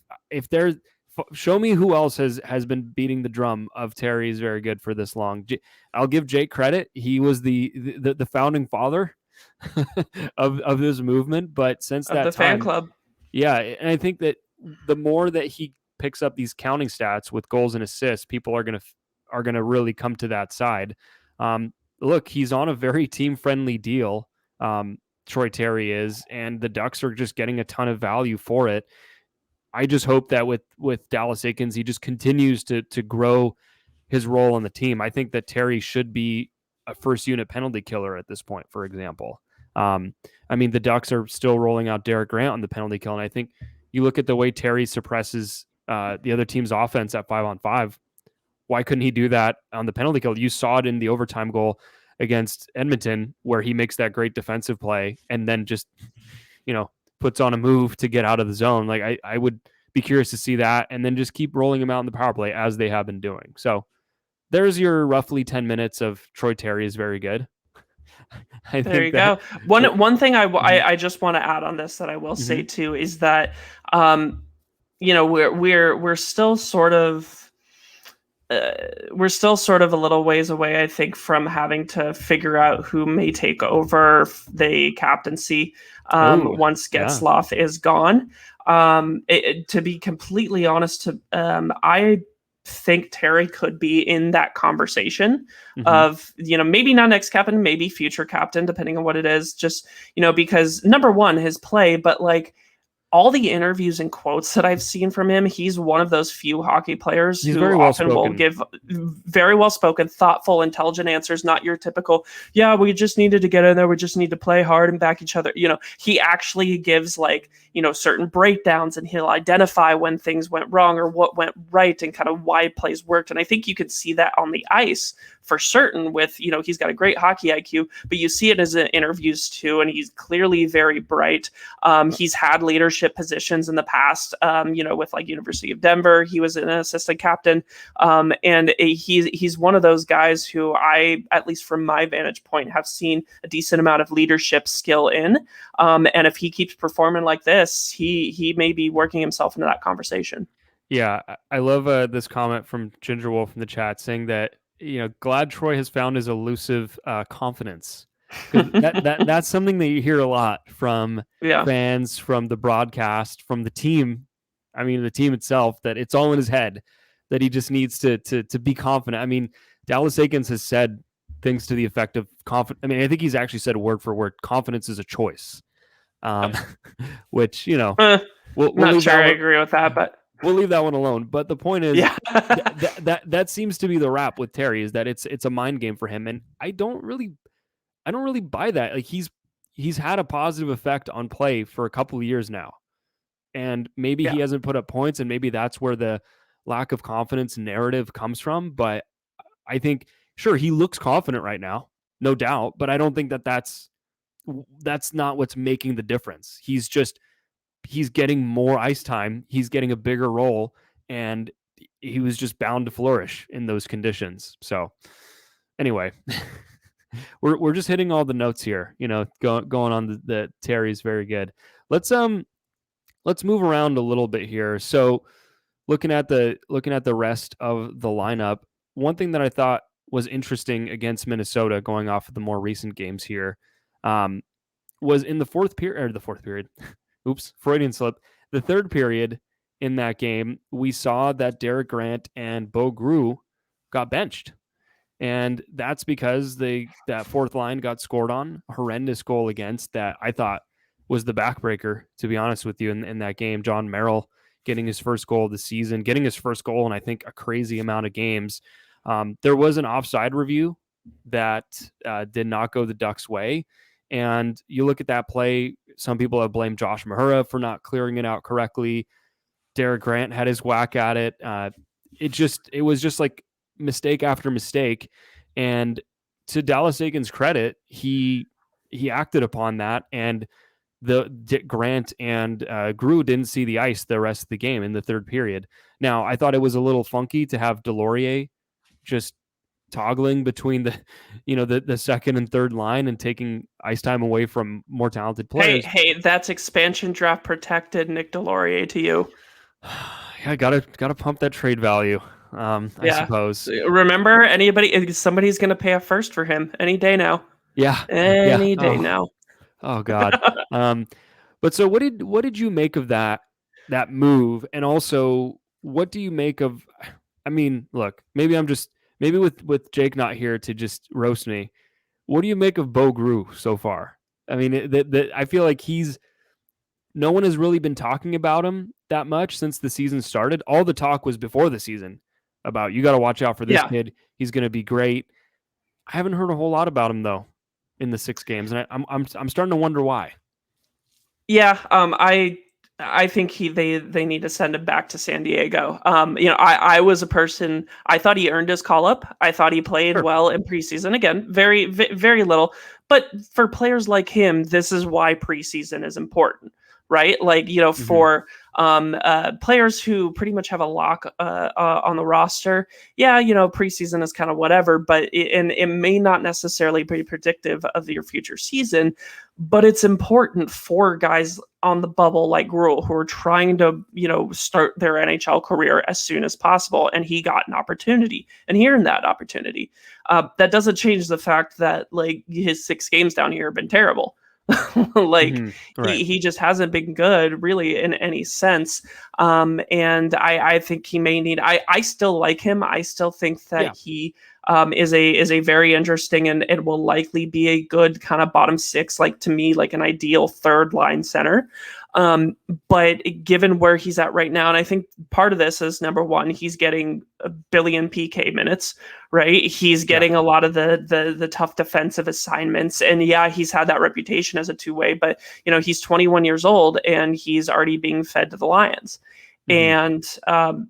show me who else has been beating the drum of Terry is very good for this long. I'll give Jake credit; he was the founding father of this movement. But since that the time, fan club, yeah, and I think that the more that he picks up these counting stats with goals and assists, people are gonna really come to that side. Look, he's on a very team-friendly deal. Troy Terry is, and the Ducks are just getting a ton of value for it. I just hope that with Dallas Eakins, he just continues to grow his role on the team. I think that Terry should be a first unit penalty killer at this point, for example. I mean, the Ducks are still rolling out Derek Grant on the penalty kill, and I think you look at the way Terry suppresses the other team's offense at 5-on-5. Why couldn't he do that on the penalty kill? You saw it in the overtime goal against Edmonton, where he makes that great defensive play and then just, puts on a move to get out of the zone. Like I would be curious to see that, and then just keep rolling him out in the power play as they have been doing. So there's your roughly 10 minutes of Troy Terry is very good. I There think you that go. One thing I just want to add on this that I will say too is that we're still sort of a little ways away, I think, from having to figure out who may take over the captaincy once Getzlaf is gone. To be completely honest, I think Terry could be in that conversation of, maybe not next captain, maybe future captain, depending on what it is. Just, because number one, his play, but like, all the interviews and quotes that I've seen from him, he's one of those few hockey players who often will give very well-spoken, thoughtful, intelligent answers, not your typical, yeah, we just needed to get in there, we just need to play hard and back each other. He actually gives certain breakdowns, and he'll identify when things went wrong or what went right and kind of why plays worked. And I think you can see that on the ice for certain with, he's got a great hockey IQ, but you see it as interviews too, and he's clearly very bright. He's had leadership positions in the past, with University of Denver. He was an assistant captain, and he's one of those guys who I, at least from my vantage point, have seen a decent amount of leadership skill in. And if he keeps performing like this, he may be working himself into that conversation. Yeah, I love this comment from Ginger Wolf in the chat saying that, glad Troy has found his elusive confidence. That's something that you hear a lot from fans, from the broadcast, from the team. I mean, the team itself, that it's all in his head, that he just needs to be confident. I mean, Dallas Eakins has said things to the effect of confident. I mean, I think he's actually said word for word, confidence is a choice. Which, we'll not sure I agree with that, but we'll leave that one alone. But the point is, that seems to be the rap with Terry, is that it's a mind game for him, and I don't really buy that. Like, he's had a positive effect on play for a couple of years now, and maybe he hasn't put up points, and maybe that's where the lack of confidence narrative comes from. But I think, sure, he looks confident right now, no doubt, but I don't think that's not what's making the difference. He's getting more ice time. He's getting a bigger role, and he was just bound to flourish in those conditions. So anyway, we're just hitting all the notes here, going on the Terry's very good. Let's move around a little bit here. So looking at the rest of the lineup, one thing that I thought was interesting against Minnesota, going off of the more recent games here, was in the fourth period. Oops, Freudian slip. The third period in that game, we saw that Derek Grant and Bo Groulx got benched. And that's because that fourth line got scored on. A horrendous goal against that I thought was the backbreaker, to be honest with you, in that game. John Merrill getting his first goal of the season, getting his first goal in, I think, a crazy amount of games. There was an offside review that did not go the Ducks' way. And you look at that play, some people have blamed Josh Mahura for not clearing it out correctly. Derek Grant had his whack at it. It was just like mistake after mistake. And to Dallas Eakins' credit, he acted upon that, and Grant and Groulx didn't see the ice the rest of the game in the third period. Now, I thought it was a little funky to have Delorier just toggling between the second and third line and taking ice time away from more talented players. Hey, that's expansion draft protected Nick Delorier to you. Yeah, gotta pump that trade value. I suppose. Remember, somebody's gonna pay a first for him any day now. Yeah, any day now. Oh God. But so what did you make of that move, and also what do you make of? I mean, look, maybe with Jake not here to just roast me, what do you make of Bo Groulx so far? I mean, I feel like no one has really been talking about him that much since the season started. All the talk was before the season about you got to watch out for this Yeah. kid. He's going to be great. I haven't heard a whole lot about him though in the 6 games, and I'm starting to wonder why. Yeah, I think they need to send him back to San Diego. I was a person, I thought he earned his call up. I thought he played Sure. well in preseason. Again, very little, but for players like him, this is why preseason is important, right? Like, Mm-hmm. for players who pretty much have a lock on the roster, yeah, preseason is kind of whatever, but it may not necessarily be predictive of your future season, but it's important for guys on the bubble like Groulx who are trying to, start their NHL career as soon as possible. And he got an opportunity, and he earned that opportunity. That doesn't change the fact that, like, his 6 games down here have been terrible. Like, Mm-hmm. Right. he just hasn't been good really in any sense. And I think he may need, I still like him. I still think Yeah. that he is a very interesting, and will likely be a good kind of bottom six, like, to me, like an ideal third line center. Um, but given where he's at right now, and I think part of this is, number one, he's getting a billion PK minutes, right? He's Yeah. getting a lot of the tough defensive assignments, and yeah, he's had that reputation as a two-way, but he's 21 years old and he's already being fed to the Lions, Mm-hmm. and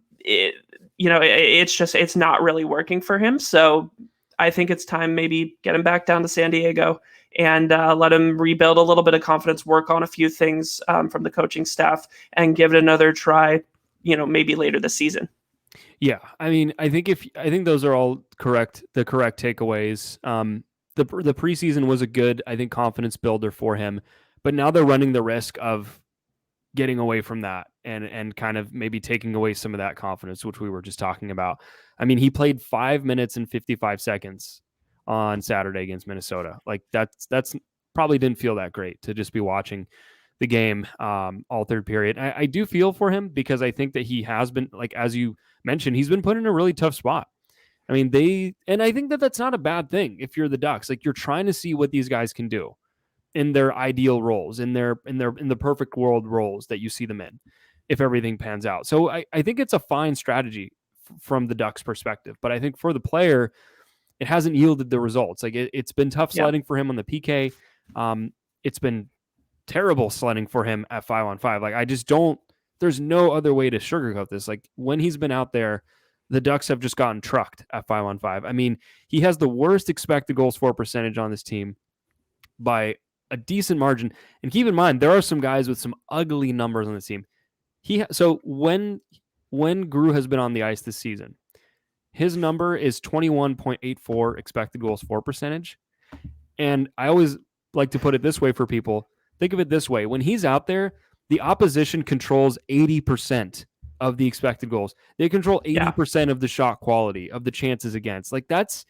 it's not really working for him. So I think it's time, maybe get him back down to San Diego and let him rebuild a little bit of confidence, work on a few things from the coaching staff, and give it another try, maybe later this season. Yeah, I mean, I think those are all correct. The correct takeaways. The preseason was a good, I think, confidence builder for him, but now they're running the risk of getting away from that and kind of maybe taking away some of that confidence, which we were just talking about. I mean, he played 5 minutes and 55 seconds on Saturday against Minnesota. Like that's probably didn't feel that great to just be watching the game all third period. I do feel for him because I think that he has been, like, as you mentioned, he's been put in a really tough spot. I mean, and I think that that's not a bad thing if you're the Ducks. Like, you're trying to see what these guys can do in their ideal roles, in the perfect world roles that you see them in, if everything pans out. So I think it's a fine strategy from the Ducks perspective, but I think for the player, it hasn't yielded the results. Like, it's been tough Yeah. sledding for him on the PK. It's been terrible sledding for him at 5-on-5. Like, I just don't, there's no other way to sugarcoat this. Like, when he's been out there, the Ducks have just gotten trucked at 5-on-5. I mean, he has the worst expected goals for percentage on this team by a decent margin. And keep in mind, there are some guys with some ugly numbers on the team. So when Groulx has been on the ice this season, his number is 21.84 expected goals for percentage. And I always like to put it this way for people. Think of it this way. When he's out there, the opposition controls 80% of the expected goals. They control 80% of the shot quality, of the chances against. Like, it's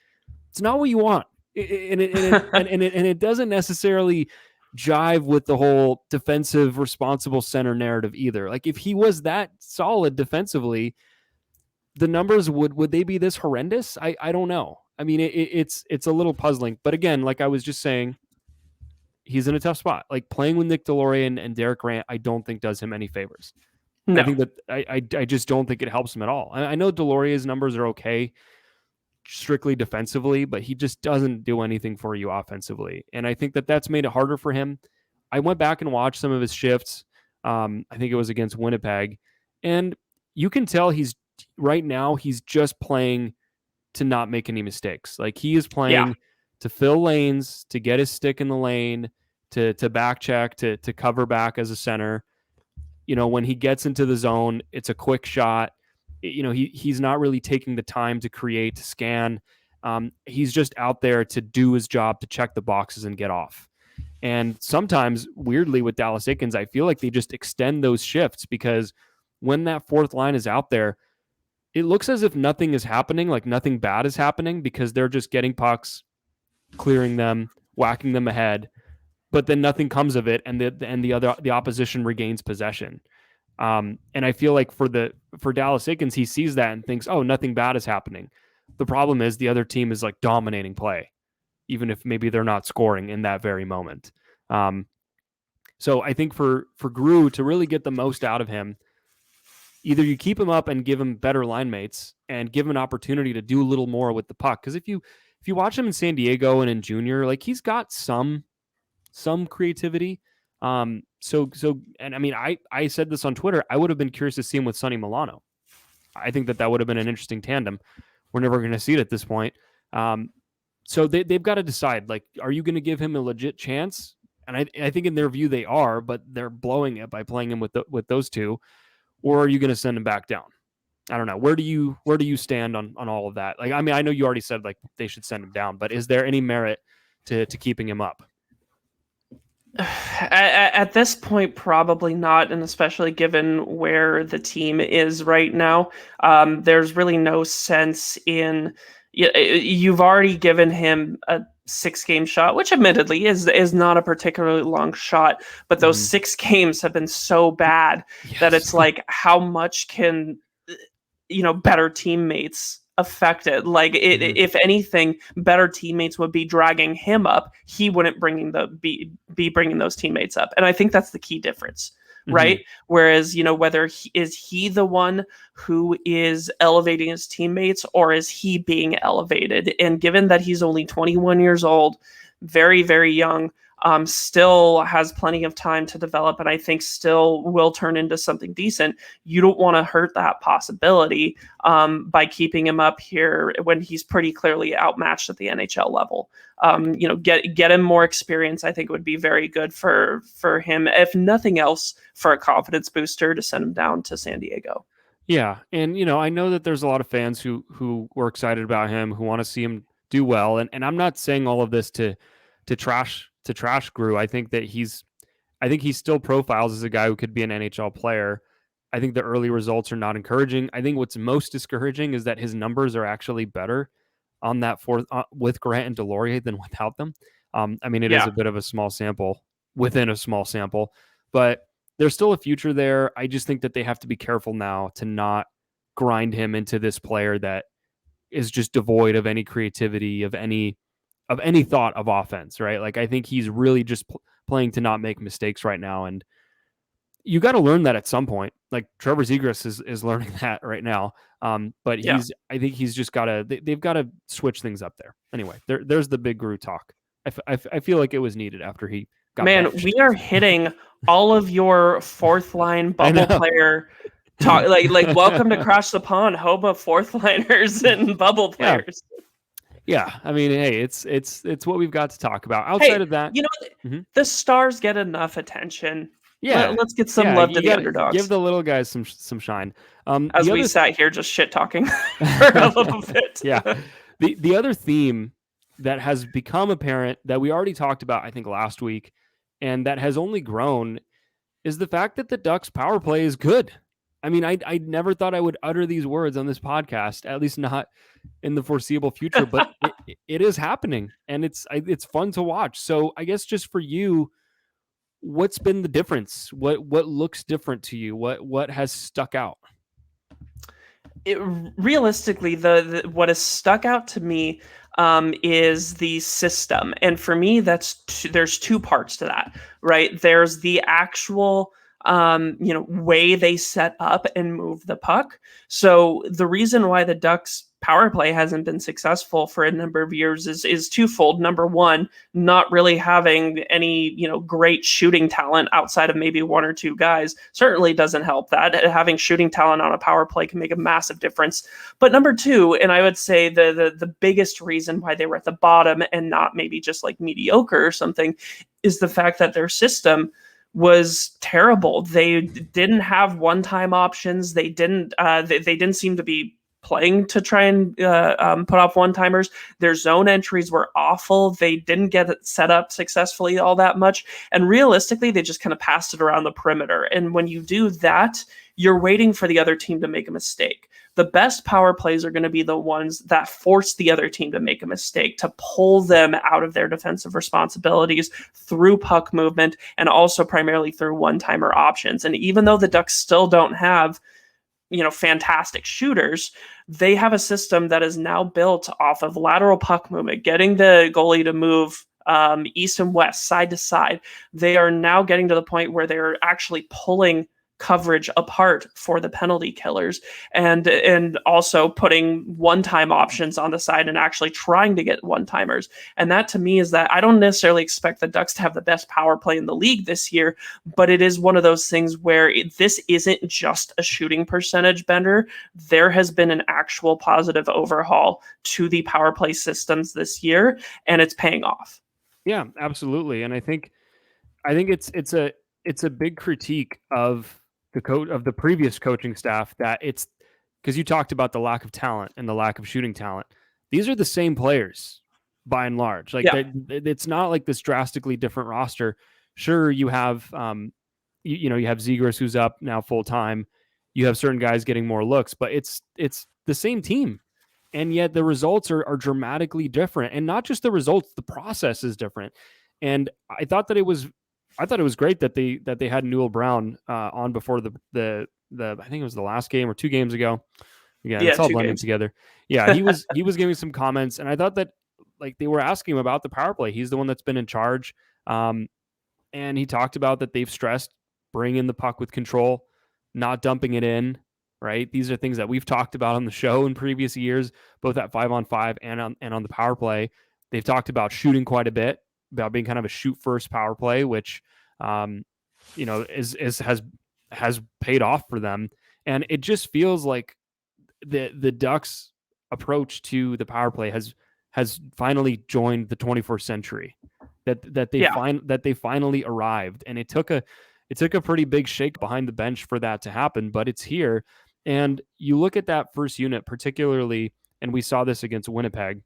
not what you want. And it doesn't necessarily jive with the whole defensive responsible center narrative either. Like, if he was that solid defensively, the numbers would they be this horrendous? I don't know. I mean, it's a little puzzling. But again, like I was just saying, he's in a tough spot. Like, playing with Nick Deslauriers and Derek Grant, I don't think does him any favors. I No. think that I just don't think it helps him at all. I know Deslauriers' numbers are okay strictly defensively, but he just doesn't do anything for you offensively. And I think that that's made it harder for him. I went back and watched some of his shifts. I think it was against Winnipeg. And you can tell right now he's just playing to not make any mistakes. Like, he is Yeah. playing to fill lanes, to get his stick in the lane, to back check, to cover back as a center. When he gets into the zone, it's a quick shot. He's not really taking the time to create, to scan. He's just out there to do his job, to check the boxes and get off. And sometimes, weirdly, with Dallas Eakins, I feel like they just extend those shifts, because when that fourth line is out there, it looks as if nothing is happening, like nothing bad is happening, because they're just getting pucks, clearing them, whacking them ahead, but then nothing comes of it, and the opposition regains possession. And I feel like for Dallas Eakins, he sees that and thinks, oh, nothing bad is happening. The problem is the other team is, like, dominating play, even if maybe they're not scoring in that very moment. So I think for Groulx to really get the most out of him, either you keep him up and give him better line mates and give him an opportunity to do a little more with the puck. Because if you watch him in San Diego and in junior, like he's got some creativity. And I mean, I said this on Twitter. I would have been curious to see him with Sonny Milano. I think that would have been an interesting tandem. We're never going to see it at this point. So they've got to decide, like, are you going to give him a legit chance? And I think in their view they are, but they're blowing it by playing him with those two. Or are you going to send him back down? I don't know. Where do you stand on all of that? Like, I mean, I know you already said like they should send him down, but is there any merit to keeping him up? At this point, probably not, and especially given where the team is right now, there's really no sense in. You've already given him a 6-game shot, which admittedly is not a particularly long shot, but those 6 games have been so bad that it's like, how much can better teammates affect it? Like if anything, better teammates would be dragging him up. He wouldn't be bringing those teammates up, and I think that's the key difference. Right. Whereas, whether is he the one who is elevating his teammates, or is he being elevated? And given that he's only 21 years old, very, very young, still has plenty of time to develop, and I think still will turn into something decent. You don't want to hurt that possibility by keeping him up here when he's pretty clearly outmatched at the NHL level. Get him more experience. I think would be very good for him, if nothing else, for a confidence booster to send him down to San Diego. Yeah, and I know that there's a lot of fans who were excited about him, who want to see him do well, and I'm not saying all of this to trash Groulx. I think he still profiles as a guy who could be an NHL player. I think the early results are not encouraging. I think what's most discouraging is that his numbers are actually better on that fourth with Grant and Delorier than without them. I mean, it is a bit of a small sample within a small sample, but there's still a future there. I just think that they have to be careful now to not grind him into this player that is just devoid of any creativity, of any thought of offense, right? Like, I think he's really just playing to not make mistakes right now. And you got to learn that at some point. Like Trevor Zegras is learning that right now. But I think he's just got to, they've got to switch things up there. Anyway, there's the big Groulx talk. I feel like it was needed after he got benched. We are hitting all of your fourth line bubble player talk. Like welcome to Crash the Pond, Hoba fourth liners and bubble players. Yeah, I mean, hey, it's what we've got to talk about. Outside of that, the stars get enough attention. Yeah, let's get some love to the underdogs. Give the little guys some shine. As we sat here just shit talking for a little bit. Yeah, the other theme that has become apparent that we already talked about, I think, last week, and that has only grown, is the fact that the Ducks' power play is good. I mean, I never thought I would utter these words on this podcast, at least not in the foreseeable future, but it is happening, and it's fun to watch. So I guess just for you, what's been the difference? What looks different to you? What has stuck out? Realistically, the what has stuck out to me is the system, and for me, there's 2 parts to that, right? There's the actual way they set up and move the puck. So the reason why the Ducks power play hasn't been successful for a number of years is twofold. Number one, not really having any, great shooting talent outside of maybe 1 or 2 guys certainly doesn't help that. Having shooting talent on a power play can make a massive difference. But number 2, and I would say the biggest reason why they were at the bottom and not maybe just like mediocre or something, is the fact that their system was terrible. They didn't have one-time options. They didn't seem to be playing to try and put off one-timers. Their zone entries were awful. They didn't get it set up successfully all that much. And realistically, they just kind of passed it around the perimeter. And when you do that, you're waiting for the other team to make a mistake. The best power plays are going to be the ones that force the other team to make a mistake, to pull them out of their defensive responsibilities through puck movement and also primarily through one-timer options. And even though the Ducks still don't have fantastic shooters, they have a system that is now built off of lateral puck movement, getting the goalie to move east and west, side to side. They are now getting to the point where they're actually pulling coverage apart for the penalty killers, and also putting one-time options on the side and actually trying to get one-timers. And that to me is that I don't necessarily expect the Ducks to have the best power play in the league this year, but it is one of those things where this isn't just a shooting percentage bender. There has been an actual positive overhaul to the power play systems this year, and it's paying off. Yeah, absolutely. And I think it's a big critique of the previous coaching staff, that it's because you talked about the lack of talent and the lack of shooting talent. These are the same players by and large. Like, Yeah. it's not like this drastically different roster. Sure, you have you have Zegras, who's up now full time. You have certain guys getting more looks, but it's the same team, and yet the results are dramatically different. And not just the results, the process is different. And I thought it was great that they had Newell Brown on before the I think it was the last game or 2 games ago. Again, Yeah, it's all 2 blending games. together. Yeah, he was giving some comments, and I thought that, like, they were asking him about the power play. He's the one that's been in charge, and he talked about that they've stressed bringing the puck with control, not dumping it in. Right, these are things that we've talked about on the show in previous years, both at 5-on-5 and on the power play. They've talked about shooting quite a bit, about being kind of a shoot first power play, which has paid off for them. And it just feels like the Ducks approach to the power play has finally joined the 21st century. That they finally arrived, and it took a pretty big shake behind the bench for that to happen, but it's here. And you look at that first unit particularly, and we saw this against Winnipeg,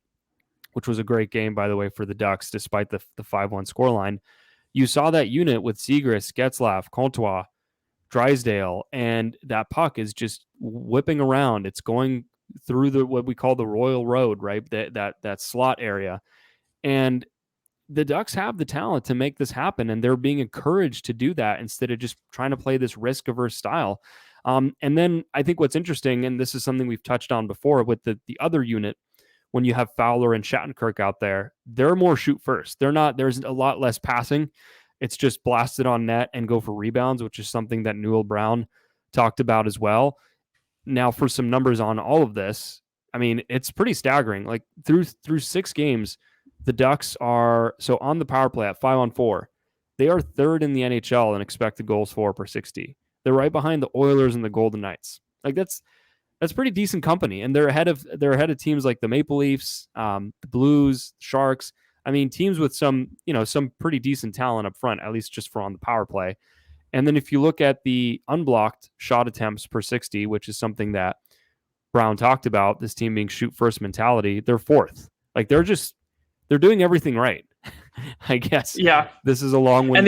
which was a great game, by the way, for the Ducks, despite the 5-1 scoreline. You saw that unit with Zegras, Getzlaf, Comtois, Drysdale, and that puck is just whipping around. It's going through what we call the Royal Road, right? That slot area. And the Ducks have the talent to make this happen, and they're being encouraged to do that instead of just trying to play this risk-averse style. And then I think what's interesting, and this is something we've touched on before with the other unit, when you have Fowler and Shattenkirk out there, they're more shoot first. There's a lot less passing. It's just blast it on net and go for rebounds, which is something that Newell Brown talked about as well. Now, for some numbers on all of this, I mean, it's pretty staggering. Like, through 6 games, the Ducks are, so on the power play at 5-on-4, they are third in the NHL in expected goals for per 60. They're right behind the Oilers and the Golden Knights. Like, that's pretty decent company, and they're ahead of teams like the Maple Leafs, the Blues, Sharks. I mean, teams with some pretty decent talent up front, at least just for on the power play. And then if you look at the unblocked shot attempts per 60, which is something that Brown talked about, this team being shoot first mentality, they're fourth. Like, they're doing everything right. I guess. Yeah. This is a long one. And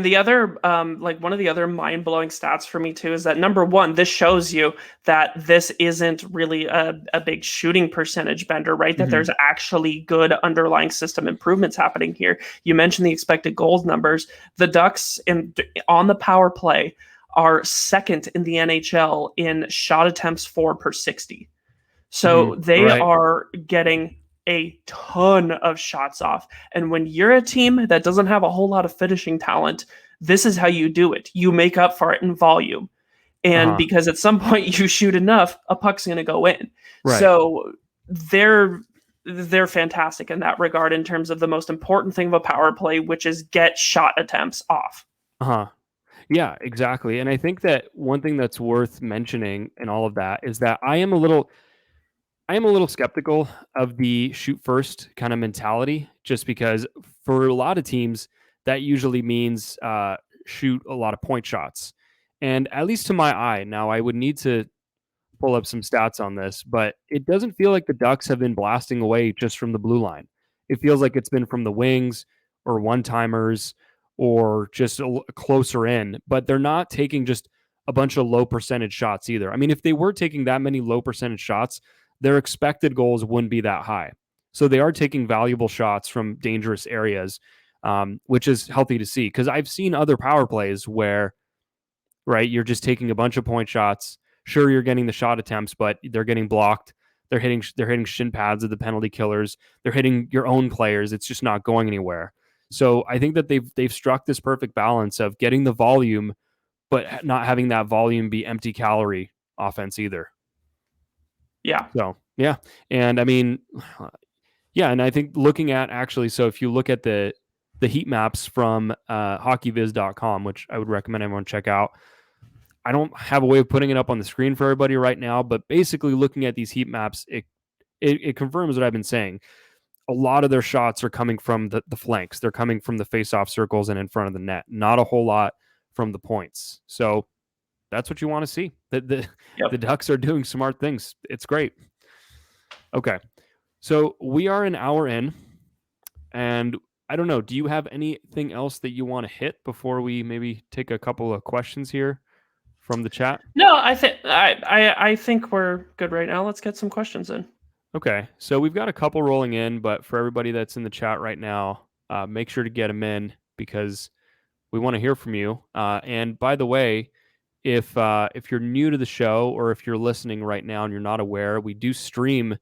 the other like one of the other mind-blowing stats for me too is that, number one, this shows you that this isn't really a big shooting percentage bender, right? That there's actually good underlying system improvements happening here. You mentioned the expected goals numbers. The Ducks on the power play are second in the NHL in shot attempts for per 60. So they are getting a ton of shots off. And when you're a team that doesn't have a whole lot of finishing talent, this is how you do it. You make up for it in volume. And because at some point you shoot enough, a puck's going to go in. Right. So they're fantastic in that regard in terms of the most important thing of a power play, which is get shot attempts off. Yeah, exactly. And I think that one thing that's worth mentioning in all of that is that I am a little skeptical of the shoot first kind of mentality, just because for a lot of teams that usually means shoot a lot of point shots. And at least to my eye, now I would need to pull up some stats on this, but it doesn't feel like the Ducks have been blasting away just from the blue line. It feels like it's been from the wings or one-timers or just a closer in, but they're not taking just a bunch of low percentage shots either. I mean, if they were taking that many low percentage shots, their expected goals wouldn't be that high. So they are taking valuable shots from dangerous areas, which is healthy to see. Because I've seen other power plays where, right, you're just taking a bunch of point shots. Sure, you're getting the shot attempts, but they're getting blocked They're hitting shin pads of the penalty killers. They're hitting your own players. It's just not going anywhere. So I think that they've struck this perfect balance of getting the volume, but not having that volume be empty calorie offense either. Yeah. So yeah, and I mean, yeah, and I think looking at actually, so if you look at the heat maps from hockeyviz.com, which I would recommend everyone check out. I don't have a way of putting it up on the screen for everybody right now, but basically looking at these heat maps, it confirms what I've been saying. A lot of their shots are coming from the flanks. They're coming from the face-off circles and in front of the net. Not a whole lot from the points. So that's what you want to see. The Ducks are doing smart things. It's great. Okay. So we are an hour in, and I don't know. Do you have anything else that you want to hit before we maybe take a couple of questions here from the chat? No, I think we're good right now. Let's get some questions in. Okay, so we've got a couple rolling in, but for everybody that's in the chat right now, make sure to get them in because we want to hear from you. And by the way, if you're new to the show or if you're listening right now and you're not aware, we do stream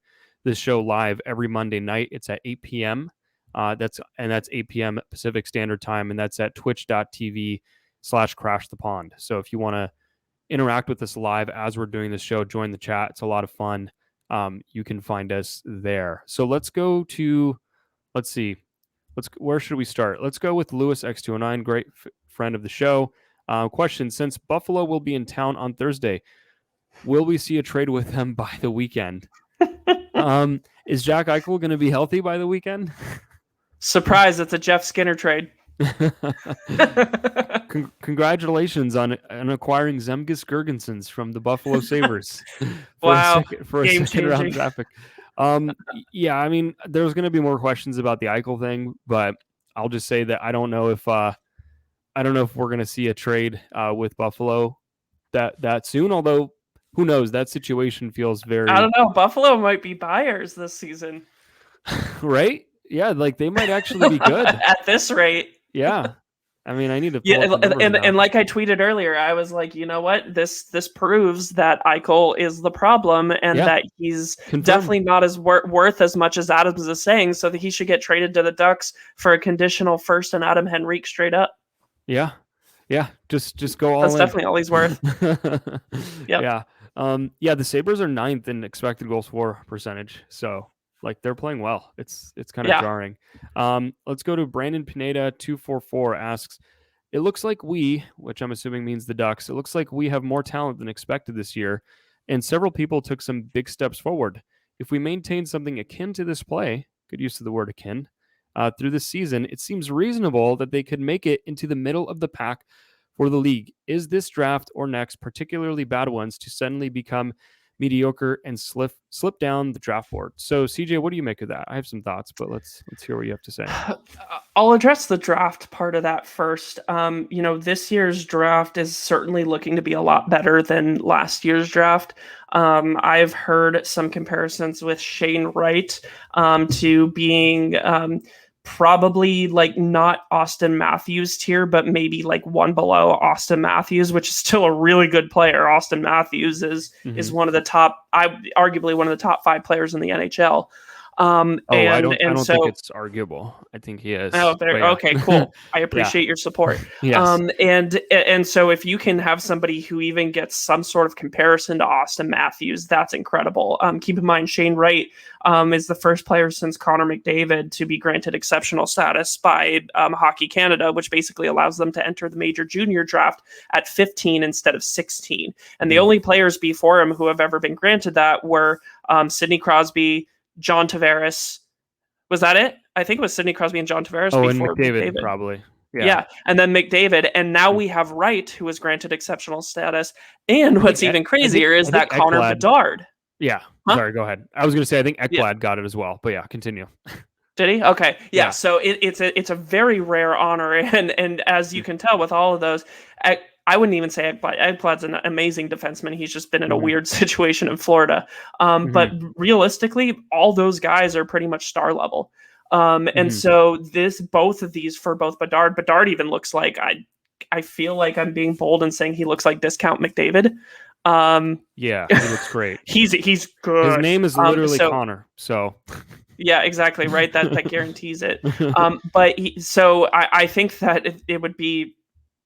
this show live every Monday night. It's at 8 p.m. That's 8 p.m. Pacific Standard Time, and that's at twitch.tv/crashthepond. So if you want to interact with us live as we're doing this show, join the chat. It's a lot of fun. You can find us there. So let's see. Where should we start? Let's go with Lewis X209, great friend of the show. Question: since Buffalo will be in town on Thursday, will we see a trade with them by the weekend? Is Jack Eichel going to be healthy by the weekend? Surprise! It's a Jeff Skinner trade. Congratulations on acquiring Zemgus Girgensons from the Buffalo Sabres for a second round draft pick. Yeah, I mean, there's going to be more questions about the Eichel thing, but I'll just say that I don't know if we're going to see a trade with Buffalo that soon. Although, who knows? That situation feels very. I don't know. Buffalo might be buyers this season, right? Yeah, like they might actually be good at this rate. Yeah. I mean, I need to and like I tweeted earlier, I was like, you know what? This proves that Eichel is the problem and that he's definitely not as worth as much as Adams is saying, so that he should get traded to the Ducks for a conditional first and Adam Henrique straight up. Yeah. Yeah. Just go all That's in. That's definitely all he's worth. Yeah. The Sabres are 9th in expected goals for percentage. So like they're playing well. It's kind of jarring. Let's go to Brandon Pineda 244 asks, it looks like which I'm assuming means the Ducks, it looks like we have more talent than expected this year, and several people took some big steps forward. If we maintain something akin to this play, good use of the word akin, through this season, it seems reasonable that they could make it into the middle of the pack for the league. Is this draft or next, particularly bad ones, to suddenly become mediocre and slip down the draft board? So CJ, what do you make of that? I have some thoughts, but let's hear what you have to say. I'll address the draft part of that first. This year's draft is certainly looking to be a lot better than last year's draft. I've heard some comparisons with Shane Wright to being probably like not Austin Matthews tier, but maybe like one below Austin Matthews, which is still a really good player. Austin Matthews is one of the top, arguably one of the top 5 players in the NHL. I don't think it's arguable. I think he is. Oh, okay, cool. I appreciate your support. Yes. And so if you can have somebody who even gets some sort of comparison to Austin Matthews, that's incredible. Keep in mind, Shane Wright is the first player since Connor McDavid to be granted exceptional status by Hockey Canada, which basically allows them to enter the major junior draft at 15 instead of 16. And the only players before him who have ever been granted that were Sidney Crosby, John Tavares. Was that it? I think it was Sidney Crosby and John Tavares before and McDavid. Probably. Yeah. And then McDavid. And now we have Wright, who was granted exceptional status. And what's even crazier is that Connor Bedard. Yeah. Huh? Sorry, go ahead. I was going to say, I think Ekblad got it as well. But yeah, continue. Did he? Okay. Yeah. So it's a very rare honor. And as you can tell with all of those, I wouldn't even say Ekblad. Ekblad's an amazing defenseman. He's just been in a weird situation in Florida. But realistically, all those guys are pretty much star level. And so both of these for both Bedard even looks like, I feel like I'm being bold in saying he looks like discount McDavid. Yeah, he looks great. He's good. His name is literally So Connor. So yeah, exactly right. That guarantees it. So I think that it would be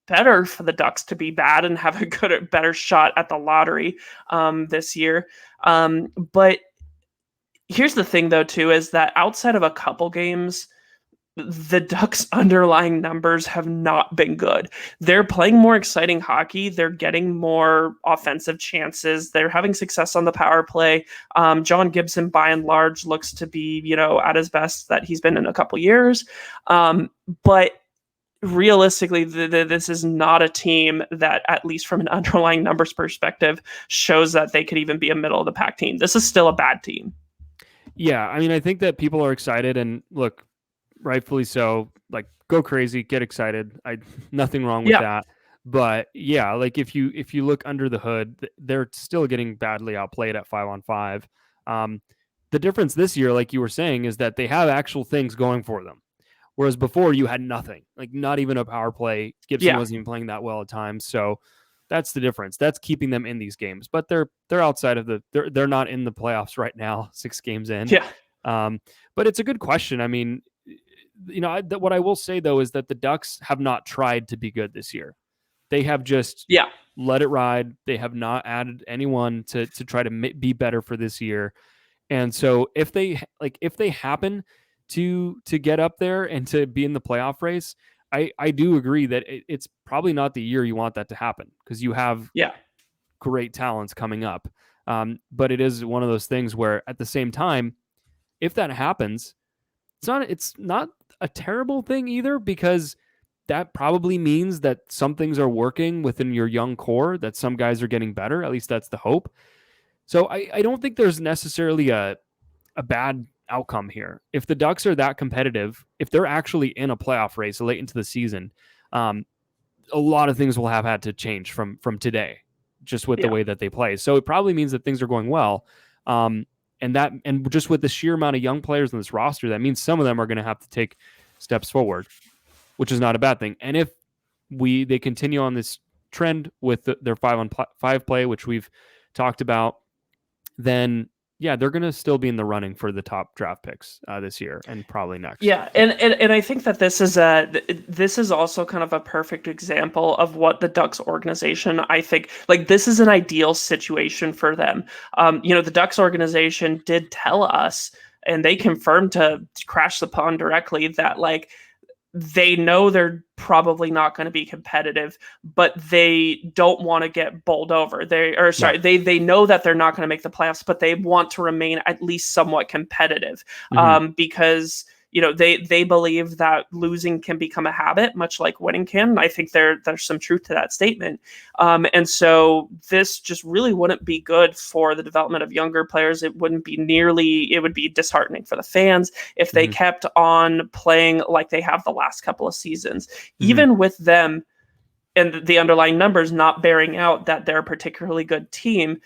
better for the Ducks to be bad and have a better shot at the lottery this year. But here's the thing, though, too, is that outside of a couple games, the Ducks' underlying numbers have not been good. They're playing more exciting hockey. They're getting more offensive chances. They're having success on the power play. John Gibson, by and large, looks to be, at his best that he's been in a couple years. But realistically, this is not a team that, at least from an underlying numbers perspective, shows that they could even be a middle of the pack team. This is still a bad team. Yeah, I mean, I think that people are excited, and look, rightfully so. Like, go crazy, get excited. Nothing wrong with that. But yeah, like if you look under the hood, they're still getting badly outplayed at 5-on-5. The difference this year, like you were saying, is that they have actual things going for them. Whereas before you had nothing, like not even a power play. Gibson wasn't even playing that well at times. So that's the difference. That's keeping them in these games, but they're outside of they're not in the playoffs right now, 6 games in. Yeah. But it's a good question. I mean, what I will say though, is that the Ducks have not tried to be good this year. They have just let it ride. They have not added anyone to try to be better for this year. And so if they happen to get up there and to be in the playoff race, I do agree that it's probably not the year you want that to happen, because you have great talents coming up. But it is one of those things where at the same time, if that happens, it's not a terrible thing either, because that probably means that some things are working within your young core, that some guys are getting better. At least that's the hope. So I don't think there's necessarily a bad outcome here. If the Ducks are that competitive, if they're actually in a playoff race late into the season, a lot of things will have had to change from today, just with the way that they play. So it probably means that things are going well. And just with the sheer amount of young players in this roster, that means some of them are going to have to take steps forward, which is not a bad thing. And if they continue on this trend with their 5-on-5 play, which we've talked about, then they're going to still be in the running for the top draft picks this year and probably next. Yeah, and I think that this is also kind of a perfect example of what the Ducks organization, I think, like, this is an ideal situation for them. The Ducks organization did tell us, and they confirmed to Crash the Pond directly, that like they know they're probably not going to be competitive, but they don't want to get bowled over. They know that they're not going to make the playoffs, but they want to remain at least somewhat competitive, because they believe that losing can become a habit, much like winning can. I think there's some truth to that statement. And so this just really wouldn't be good for the development of younger players. It would be disheartening for the fans if they kept on playing like they have the last couple of seasons, even with them and the underlying numbers not bearing out that they're a particularly good team.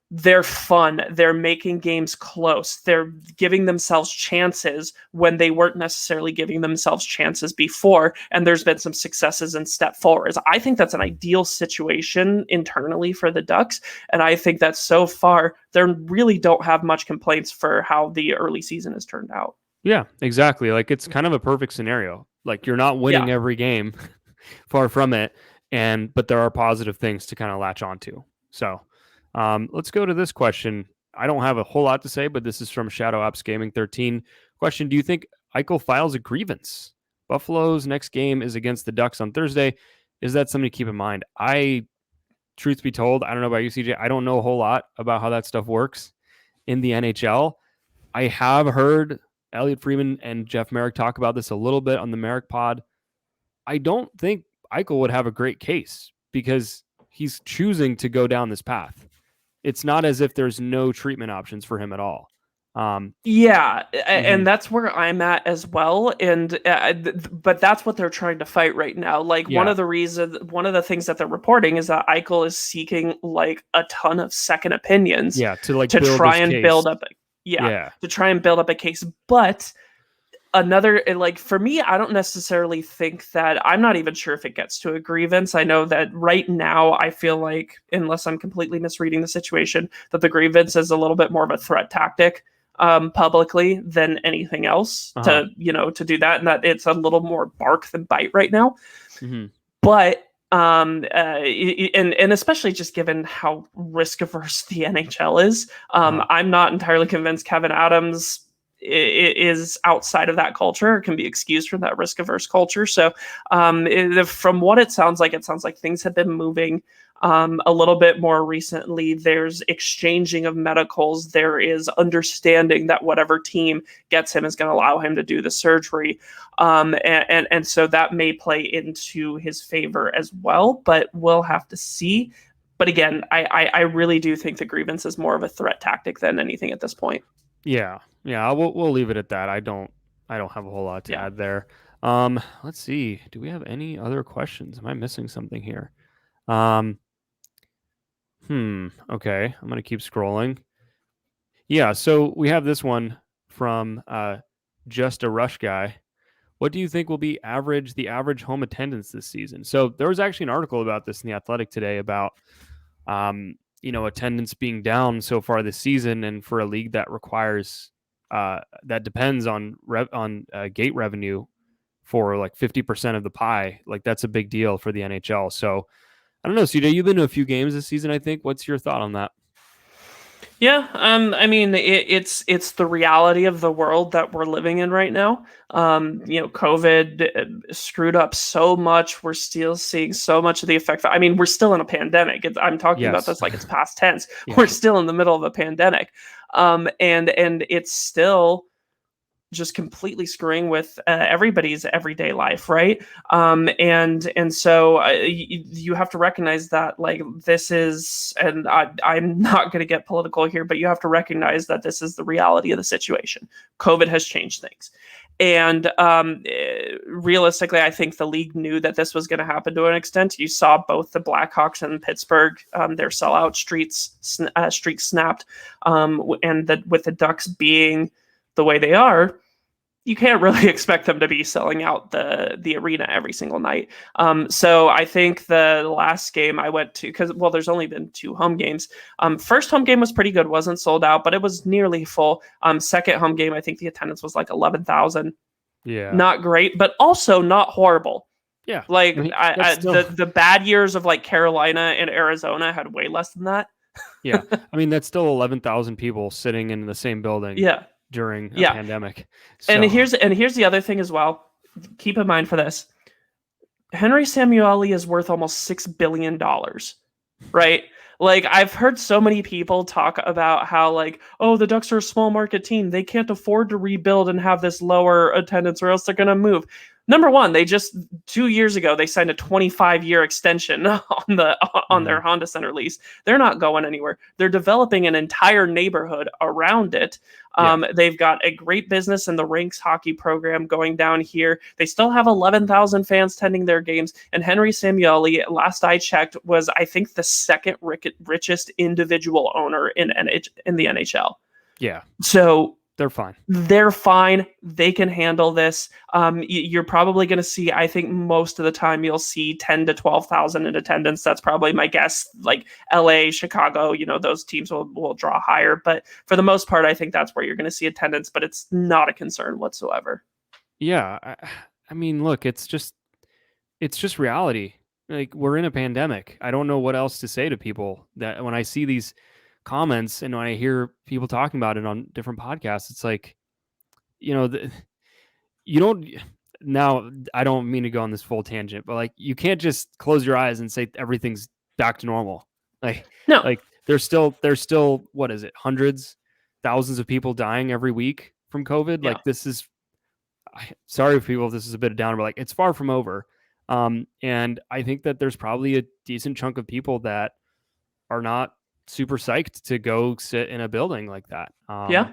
They're fun. They're making games close. They're giving themselves chances when they weren't necessarily giving themselves chances before. And there's been some successes and step forwards. I think that's an ideal situation internally for the Ducks. And I think that so far, they really don't have much complaints for how the early season has turned out. Yeah, exactly. Like, it's kind of a perfect scenario. Like, you're not winning every game, far from it. But there are positive things to kind of latch onto. So, let's go to this question. I don't have a whole lot to say, but this is from Shadow Ops Gaming 13. Question: do you think Eichel files a grievance? Buffalo's next game is against the Ducks on Thursday. Is that something to keep in mind? Truth be told, I don't know about you, CJ. I don't know a whole lot about how that stuff works in the NHL. I have heard Elliot Freeman and Jeff Merrick talk about this a little bit on the Merrick pod. I don't think Eichel would have a great case, because he's choosing to go down this path. It's not as if there's no treatment options for him at all. And that's where I'm at as well. And but that's what they're trying to fight right now. Like, one of the things that they're reporting is that Eichel is seeking like a ton of second opinions. To try and build up. To try and build up a case. But another, like, for me, I don't necessarily think that, I'm not even sure if it gets to a grievance. I know that right now I feel like, unless I'm completely misreading the situation, that the grievance is a little bit more of a threat tactic publicly than anything else, Uh-huh. to to do that, and that it's a little more bark than bite right now. Hmm. But and especially just given how risk averse the NHL is, Uh-huh. I'm not entirely convinced Kevin Adams is outside of that culture, or can be excused from that risk averse culture. So from what it sounds like things have been moving a little bit more recently. There's exchanging of medicals. There is understanding that whatever team gets him is going to allow him to do the surgery. And so that may play into his favor as well, but we'll have to see. But again, I really do think the grievance is more of a threat tactic than anything at this point. Yeah. Yeah. We'll leave it at that. I don't have a whole lot to Yeah. add there. Let's see. Do we have any other questions? Am I missing something here? Um, okay. I'm gonna keep scrolling. Yeah, so we have this one from just a rush guy. What do you think will be the average home attendance this season? So there was actually an article about this in the Athletic today about attendance being down so far this season, and for a league that requires that depends on gate revenue for like 50% of the pie, like that's a big deal for the NHL. So I don't know, CJ, you've been to a few games this season, I think. What's your thought on that? Yeah, I mean, it's the reality of the world that we're living in right now. COVID screwed up so much. We're still seeing so much of the effect. I mean, we're still in a pandemic. I'm talking about Yes. this like it's past tense. Yeah. We're still in the middle of a pandemic, and it's still just completely screwing with everybody's everyday life, right? And so you have to recognize that, like, this is, and I'm not going to get political here, but you have to recognize that this is the reality of the situation. COVID has changed things. And realistically, I think the league knew that this was going to happen to an extent. You saw both the Blackhawks and Pittsburgh, their sellout streaks snapped, and that with the Ducks being the way they are, you can't really expect them to be selling out the arena every single night. So I think the last game I went to, because, well, there's only been 2 home games. First home game was pretty good, wasn't sold out, but it was nearly full. Second home game, I think the attendance was like 11,000. Yeah. Not great, but also not horrible. Yeah. Like, I mean, that's still the bad years of like Carolina and Arizona had way less than that. yeah. I mean, that's still 11,000 people sitting in the same building Yeah, during a yeah. pandemic. And So, here's the other thing as well. Keep in mind for this: Henry Samueli is worth almost $6 billion, right? Like, I've heard so many people talk about how, like, oh, the Ducks are a small market team. They can't afford to rebuild and have this lower attendance, or else they're going to move. Number one, they just 2 years ago they signed a 25-year extension on their mhm, Honda Center lease. They're not going anywhere. They're developing an entire neighborhood around it. yeah. They've got a great business in the Rinks hockey program going down here. They still have 11,000 fans attending their games. And Henry Samueli, last I checked, was, I think, the second richest individual owner in the NHL. Yeah. So They're fine. they're fine. They can handle this. You're probably going to see, I think most of the time you'll see 10 to 12,000 in attendance. That's probably my guess. Like LA, Chicago, those teams will draw higher. But for the most part, I think that's where you're going to see attendance, but it's not a concern whatsoever. Yeah. I mean, look, it's just reality. Like, we're in a pandemic. I don't know what else to say to people that when I see these comments and when I hear people talking about it on different podcasts, it's like, you don't now I don't mean to go on this full tangent, but like, you can't just close your eyes and say everything's back to normal. Like No. there's still what is it? Hundreds, thousands of people dying every week from COVID. Yeah. Like, sorry for people if this is a bit of downer, but like, it's far from over. And I think that there's probably a decent chunk of people that are not super psyched to go sit in a building like that. Yeah.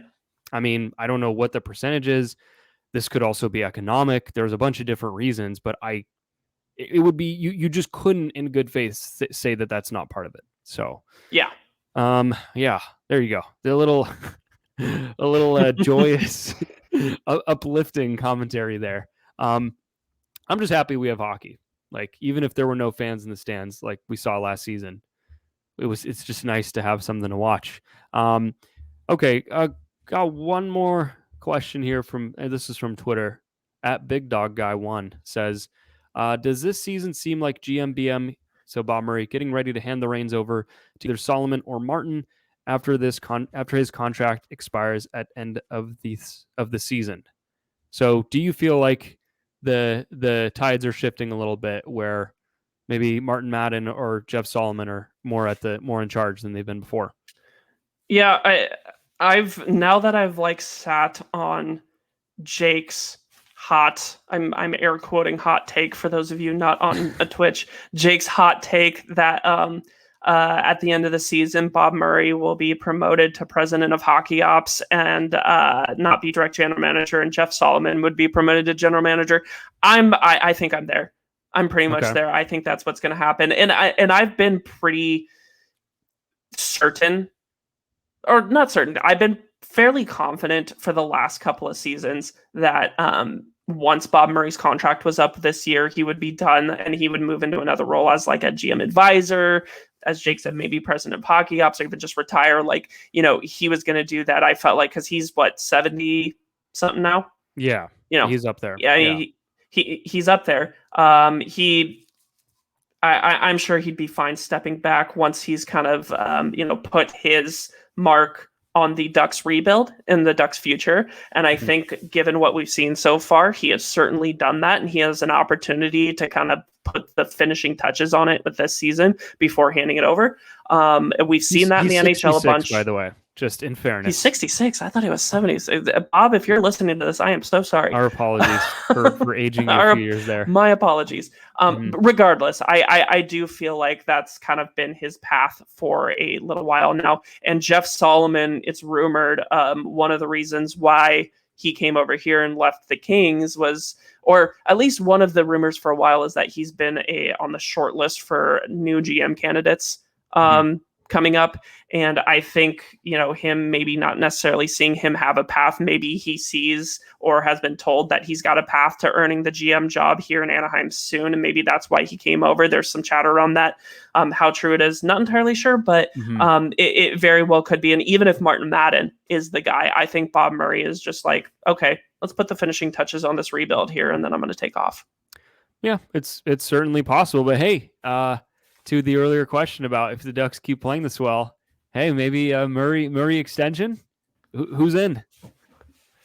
I mean, I don't know what the percentage is. This could also be economic. There's a bunch of different reasons, but it would be, you just couldn't in good faith say that that's not part of it. So, Yeah. yeah, there you go. The little, a little joyous uplifting commentary there. I'm just happy we have hockey. Like, even if there were no fans in the stands, like we saw last season, it's just nice to have something to watch. Okay, got one more question here from this is from Twitter at Big Dog Guy 1 says, does this season seem like GMBM, so Bob Murray, getting ready to hand the reins over to either Solomon or Martin after after his contract expires at end of the season? So do you feel like the tides are shifting a little bit where maybe Martin Madden or Jeff Solomon are more in charge than they've been before? Yeah, I've now that I've like sat on Jake's I'm air quoting hot take for those of you not on a Twitch. Jake's hot take that at the end of the season, Bob Murray will be promoted to president of hockey ops and not be direct general manager, and Jeff Solomon would be promoted to general manager. I think I'm there. I'm pretty much there. I think that's what's going to happen, and I've been pretty certain, or not certain. I've been fairly confident for the last couple of seasons that once Bob Murray's contract was up this year, he would be done and he would move into another role as like a GM advisor, as Jake said, maybe president of hockey ops, or even just retire. Like, he was going to do that. I felt like, because he's 70 something now. Yeah, he's up there. Yeah. He's up there. I'm sure he'd be fine stepping back once he's kind of put his mark on the Ducks rebuild and the Ducks future. And I think, given what we've seen so far, he has certainly done that, and he has an opportunity to kind of put the finishing touches on it with this season before handing it over. We've seen that in the NHL a bunch. By the way, just in fairness, he's 66. I thought he was 70. Bob, if you're listening to this, I am so sorry. Our apologies for aging you a few years there. My apologies. Regardless, I do feel like that's kind of been his path for a little while now. And Jeff Solomon, it's rumored, one of the reasons why he came over here and left the Kings was, or at least one of the rumors for a while, is that he's been on the short list for new GM candidates coming up. And I think, him maybe not necessarily seeing him have a path, maybe he sees or has been told that he's got a path to earning the GM job here in Anaheim soon. And maybe that's why he came over. There's some chatter around that. How true it is, not entirely sure, but it very well could be. And even if Martin Madden is the guy, I think Bob Murray is just like, okay, let's put the finishing touches on this rebuild here, and then I'm going to take off. Yeah, it's certainly possible. But hey, to the earlier question about if the Ducks keep playing this well, hey, maybe a Murray extension. Who's in?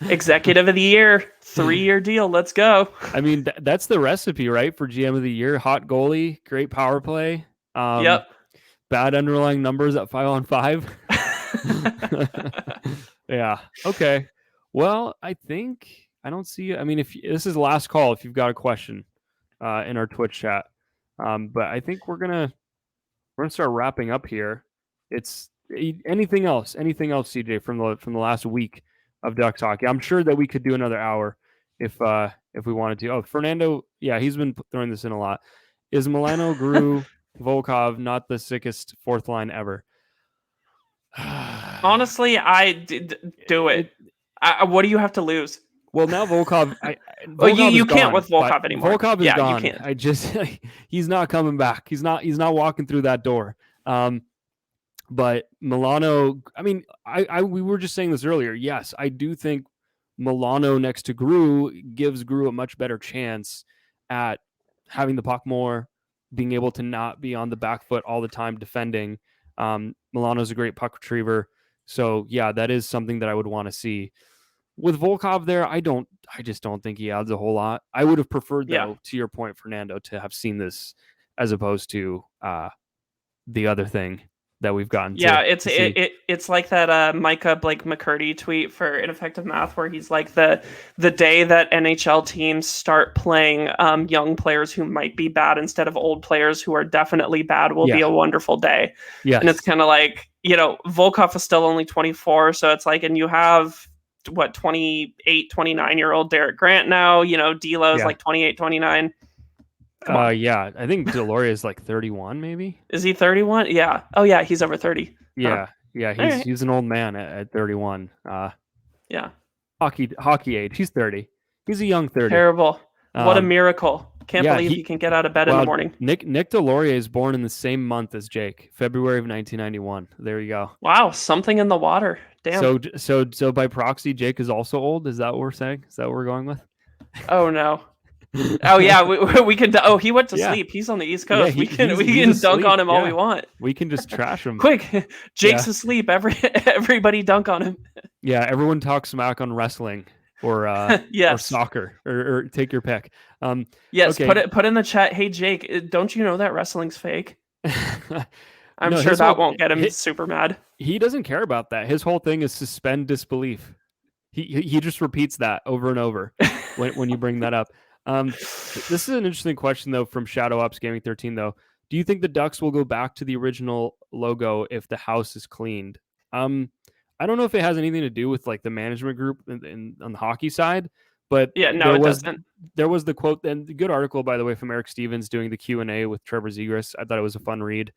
Executive of the year, 3-year deal. Let's go. I mean, that's the recipe, right? For GM of the year: hot goalie, great power play. Yep. Bad underlying numbers at 5-on-5. Yeah. Okay. Well, I don't see. I mean, if this is the last call, if you've got a question in our Twitch chat. But I think we're gonna start wrapping up here. It's anything else, CJ, from the last week of Ducks hockey. I'm sure that we could do another hour if we wanted to. Oh, Fernando, yeah, he's been throwing this in a lot. Is Milano, Groulx, Volkov not the sickest fourth line ever? Honestly, I do it. What do you have to lose? Well, now Volkov. You can't with Volkov anymore. Volkov is gone. You can't. I just he's not coming back. He's not walking through that door. But Milano. I mean, we were just saying this earlier. Yes, I do think Milano next to Groulx gives Groulx a much better chance at having the puck more, being able to not be on the back foot all the time defending. Milano's a great puck retriever. So yeah, that is something that I would want to see. With Volkov there, I just don't think he adds a whole lot. I would have preferred, though, to your point, Fernando, to have seen this as opposed to the other thing that we've gotten. Yeah, it's like that Micah Blake McCurdy tweet for Ineffective Math, where he's like, the day that NHL teams start playing young players who might be bad instead of old players who are definitely bad will be a wonderful day. Yeah, and it's kind of like, Volkov is still only 24, so it's like, and you have 28, 29-year-old Derek Grant now, D'Lo's like 28, 29. Yeah, I think Deloria is like 31, maybe. Is he 31? Yeah. Oh yeah, he's over 30. Yeah. Yeah, he's an old man at 31. Yeah. hockey age. He's 30. He's a young 30. Terrible. What a miracle. Can't Yeah, believe he can get out of bed in the morning. Nick Delorier is born in the same month as Jake, February of 1991. There you go. Wow, something in the water. Damn. So by proxy, Jake is also old. Is that what we're saying? Is that what we're going with? Oh no. Oh yeah, we can. Oh, he went to Yeah. sleep. He's on the East Coast. Yeah, we can he's dunk asleep. on him all Yeah. we want. We can just trash him. Quick, Jake's asleep. Everybody dunk on him. Yeah, everyone talk smack on wrestling or Yes. or soccer or take your pick. Yes, okay. put in the chat. Hey Jake, don't you know that wrestling's fake? I'm No, sure his that whole- won't get him hi- super mad. He doesn't care about that. His whole thing is suspend disbelief. He just repeats that over and over when you bring that up. This is an interesting question though from Shadow Ops Gaming 13 though. Do you think the Ducks will go back to the original logo if the house is cleaned? I don't know if it has anything to do with like the management group on the hockey side, but Yeah, no, it doesn't. There was the quote and the good article by the way from Eric Stevens doing the Q&A with Trevor Zegras. I thought it was a fun read.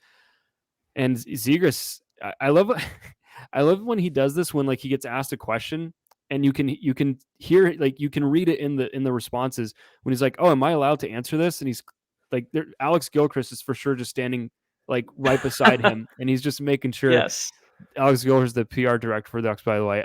And Zegras, I love I love when he does this when like he gets asked a question and you can hear like you can read it in the responses when he's like, "Oh, am I allowed to answer this?" And he's like, Alex Gilchrist is for sure just standing like right beside him, and he's just making sure. Yes. Alex Gilchrist, the PR director for the Ducks, by the way,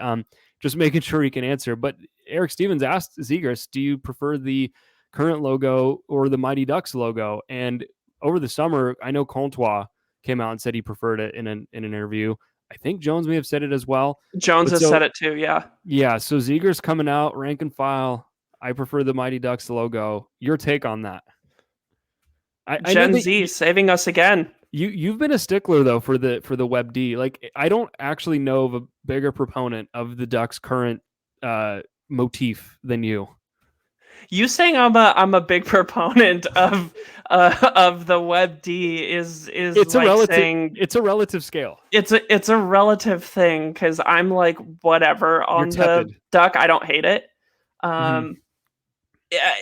just making sure he can answer. But Eric Stevens asked Zegras, "Do you prefer the current logo or the Mighty Ducks logo?" And over the summer, I know Comtois came out and said he preferred it in an interview. I think Jones may have said it as well. Jones has said it too, yeah. Yeah, so Zegras coming out, rank and file. I prefer the Mighty Ducks logo. Your take on that? Gen Z saving us again. You've been a stickler though for the WebD. Like I don't actually know of a bigger proponent of the Ducks' current motif than you. You saying I'm a big proponent of the WebD is it's like a relative saying it's a relative scale. It's a relative thing because I'm like whatever on the Duck. I don't hate it. Yeah,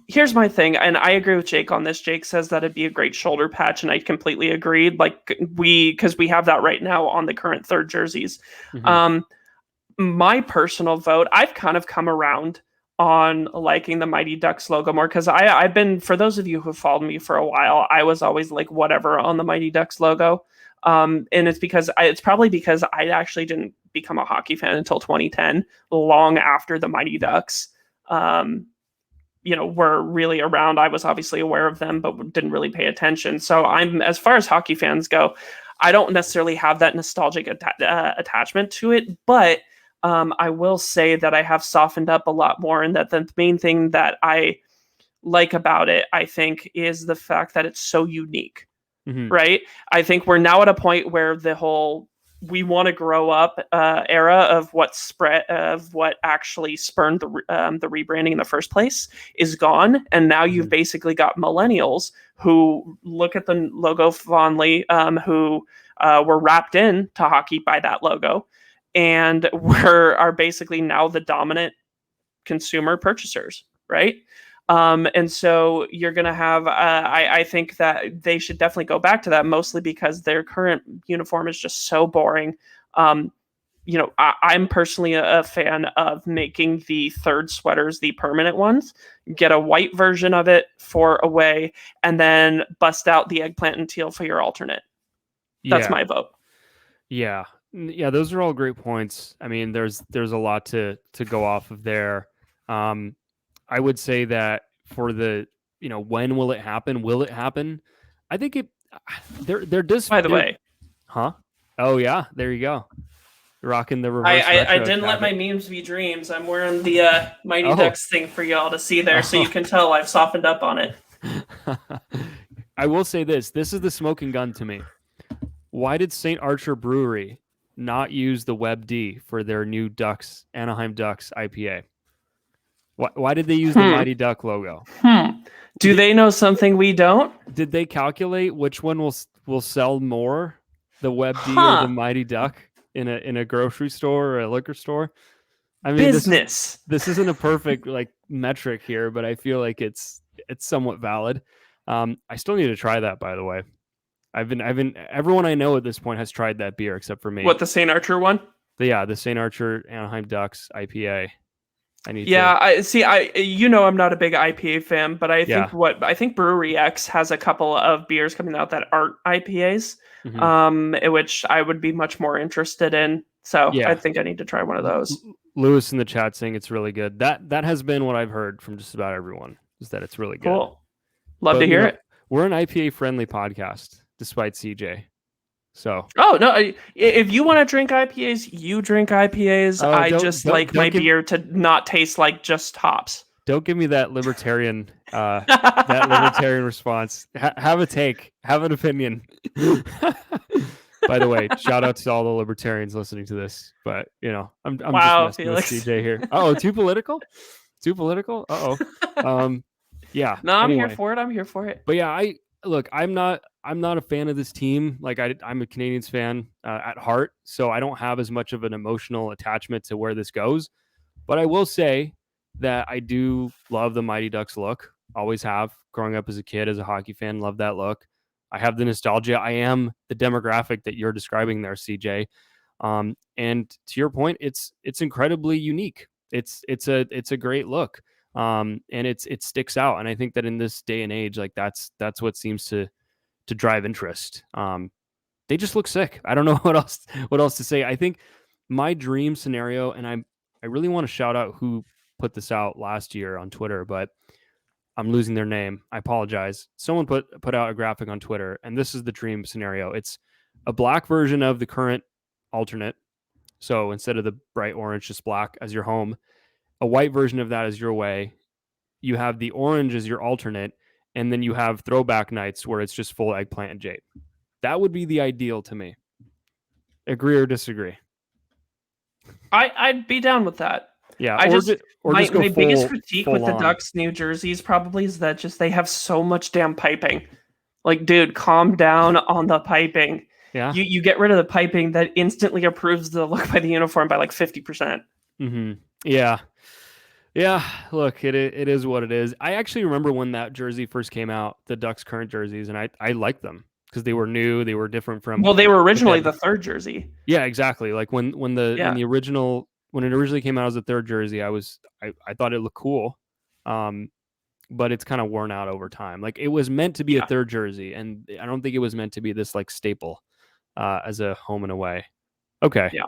here's my thing, and I agree with Jake on this. Jake says that it'd be a great shoulder patch, and I completely agreed. Like because we have that right now on the current third jerseys. My personal vote, I've kind of come around on liking the Mighty Ducks logo more because I've been, for those of you who followed me for a while, I was always like whatever on the Mighty Ducks logo. And it's probably because I actually didn't become a hockey fan until 2010, long after the Mighty Ducks were really around. I was obviously aware of them, but didn't really pay attention. So I'm, as far as hockey fans go, I don't necessarily have that nostalgic attachment to it, but I will say that I have softened up a lot more, and that the main thing that I like about it, I think, is the fact that it's so unique, right? I think we're now at a point where the whole we want to grow up era of what actually spurned the rebranding in the first place is gone, and now you've basically got millennials who look at the logo fondly, who were wrapped in to hockey by that logo, and are basically now the dominant consumer purchasers, right? And so you're going to have, I think that they should definitely go back to that, mostly because their current uniform is just so boring. I'm personally a fan of making the third sweaters the permanent ones, get a white version of it for away, and then bust out the eggplant and teal for your alternate. That's my vote. Yeah. Yeah, those are all great points. I mean, there's a lot to go off of there. I would say that for the, when will it happen? Will it happen? I think there does. By the way. Huh? Oh yeah, there you go. Rocking the reverse. I didn't let my memes be dreams. I'm wearing the Mighty Ducks thing for y'all to see there, so you can tell I've softened up on it. I will say this is the smoking gun to me. Why did St. Archer Brewery not use the WebD for their new Anaheim Ducks IPA? Why did they use the Mighty Duck logo? Do they know something we don't? Did they calculate which one will sell more, the WebD or the Mighty Duck in a grocery store or a liquor store? I mean, business. This isn't a perfect like metric here, but I feel like it's somewhat valid. I still need to try that, by the way. I've been everyone I know at this point has tried that beer except for me. What, the St. Archer one? the St. Archer Anaheim Ducks IPA. I need Yeah, to. I'm not a big IPA fan, but Yeah. I think Brewery X has a couple of beers coming out that aren't IPAs, Hmm. which I would be much more interested in. So I Yeah. think I need to try one of those. Lewis in the chat saying it's really good. That has been what I've heard from just about everyone, is that it's really good. Cool. Love to But hear it. we're an IPA friendly podcast, despite CJ. So Oh no! If you want to drink IPAs, you drink IPAs. oh, I just like my beer to not taste like just hops. don't give me that libertarian that libertarian response. Have a take, have an opinion. By the way, shout out to all the libertarians listening to this. But I'm just Wow, messing with Felix. CJ here. Oh, too political? Too political? Uh-oh. Yeah. No, I'm here Anyway. for it. I'm here for it. But yeah, I'm not a fan of this team. Like I'm a Canadiens fan at heart, so I don't have as much of an emotional attachment to where this goes. But I will say that I do love the Mighty Ducks look. Always have. Growing up as a kid, as a hockey fan, love that look. I have the nostalgia. I am the demographic that you're describing there, CJ. And to your point, it's incredibly unique. It's a great look. And it sticks out. And I think that in this day and age, like that's what seems to drive interest. They just look sick. I don't know what else to say. I think my dream scenario, and I really want to shout out who put this out last year on Twitter, but I'm losing their name. I apologize. Someone put out a graphic on Twitter, and this is the dream scenario. It's a black version of the current alternate. So instead of the bright orange, just black as your home, a white version of that is your way. You have the orange as your alternate, and then you have throwback nights where it's just full eggplant and jade. That would be the ideal to me. Agree or disagree? I'd be down with that. Yeah, I just just go my full, biggest critique with the on. Ducks New Jerseys probably is that just they have so much damn piping. Like, dude, calm down on the piping. Yeah. You get rid of the piping, that instantly improves the look by the uniform by like 50%. Mm-hmm. Yeah. Yeah, look, it is what it is. I actually remember when that jersey first came out, the Ducks current jerseys, and I liked them because they were new, they were different from. Well, they were originally the third jersey. Yeah, exactly. Like when it originally came out as a third jersey, I thought it looked cool, but it's kind of worn out over time. Like it was meant to be a third jersey, and I don't think it was meant to be this like staple as a home and away. Okay. Yeah.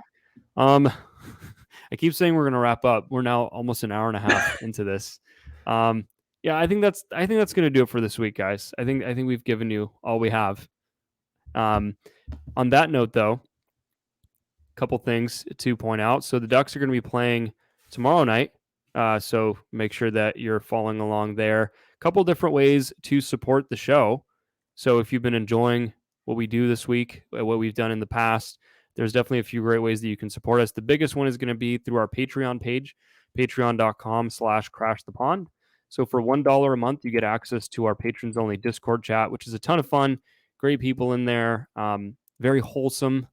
I keep saying we're gonna wrap up. We're now almost an hour and a half into this. Yeah, I think that's gonna do it for this week, guys. I think we've given you all we have. On that note, though, a couple things to point out. So the Ducks are going to be playing tomorrow night. So make sure that you're following along there. A couple different ways to support the show. So if you've been enjoying what we do this week, what we've done in the past, there's definitely a few great ways that you can support us. The biggest one is going to be through our Patreon page, patreon.com/crashthepond. So for $1 a month, you get access to our patrons only Discord chat, which is a ton of fun. Great people in there. Very wholesome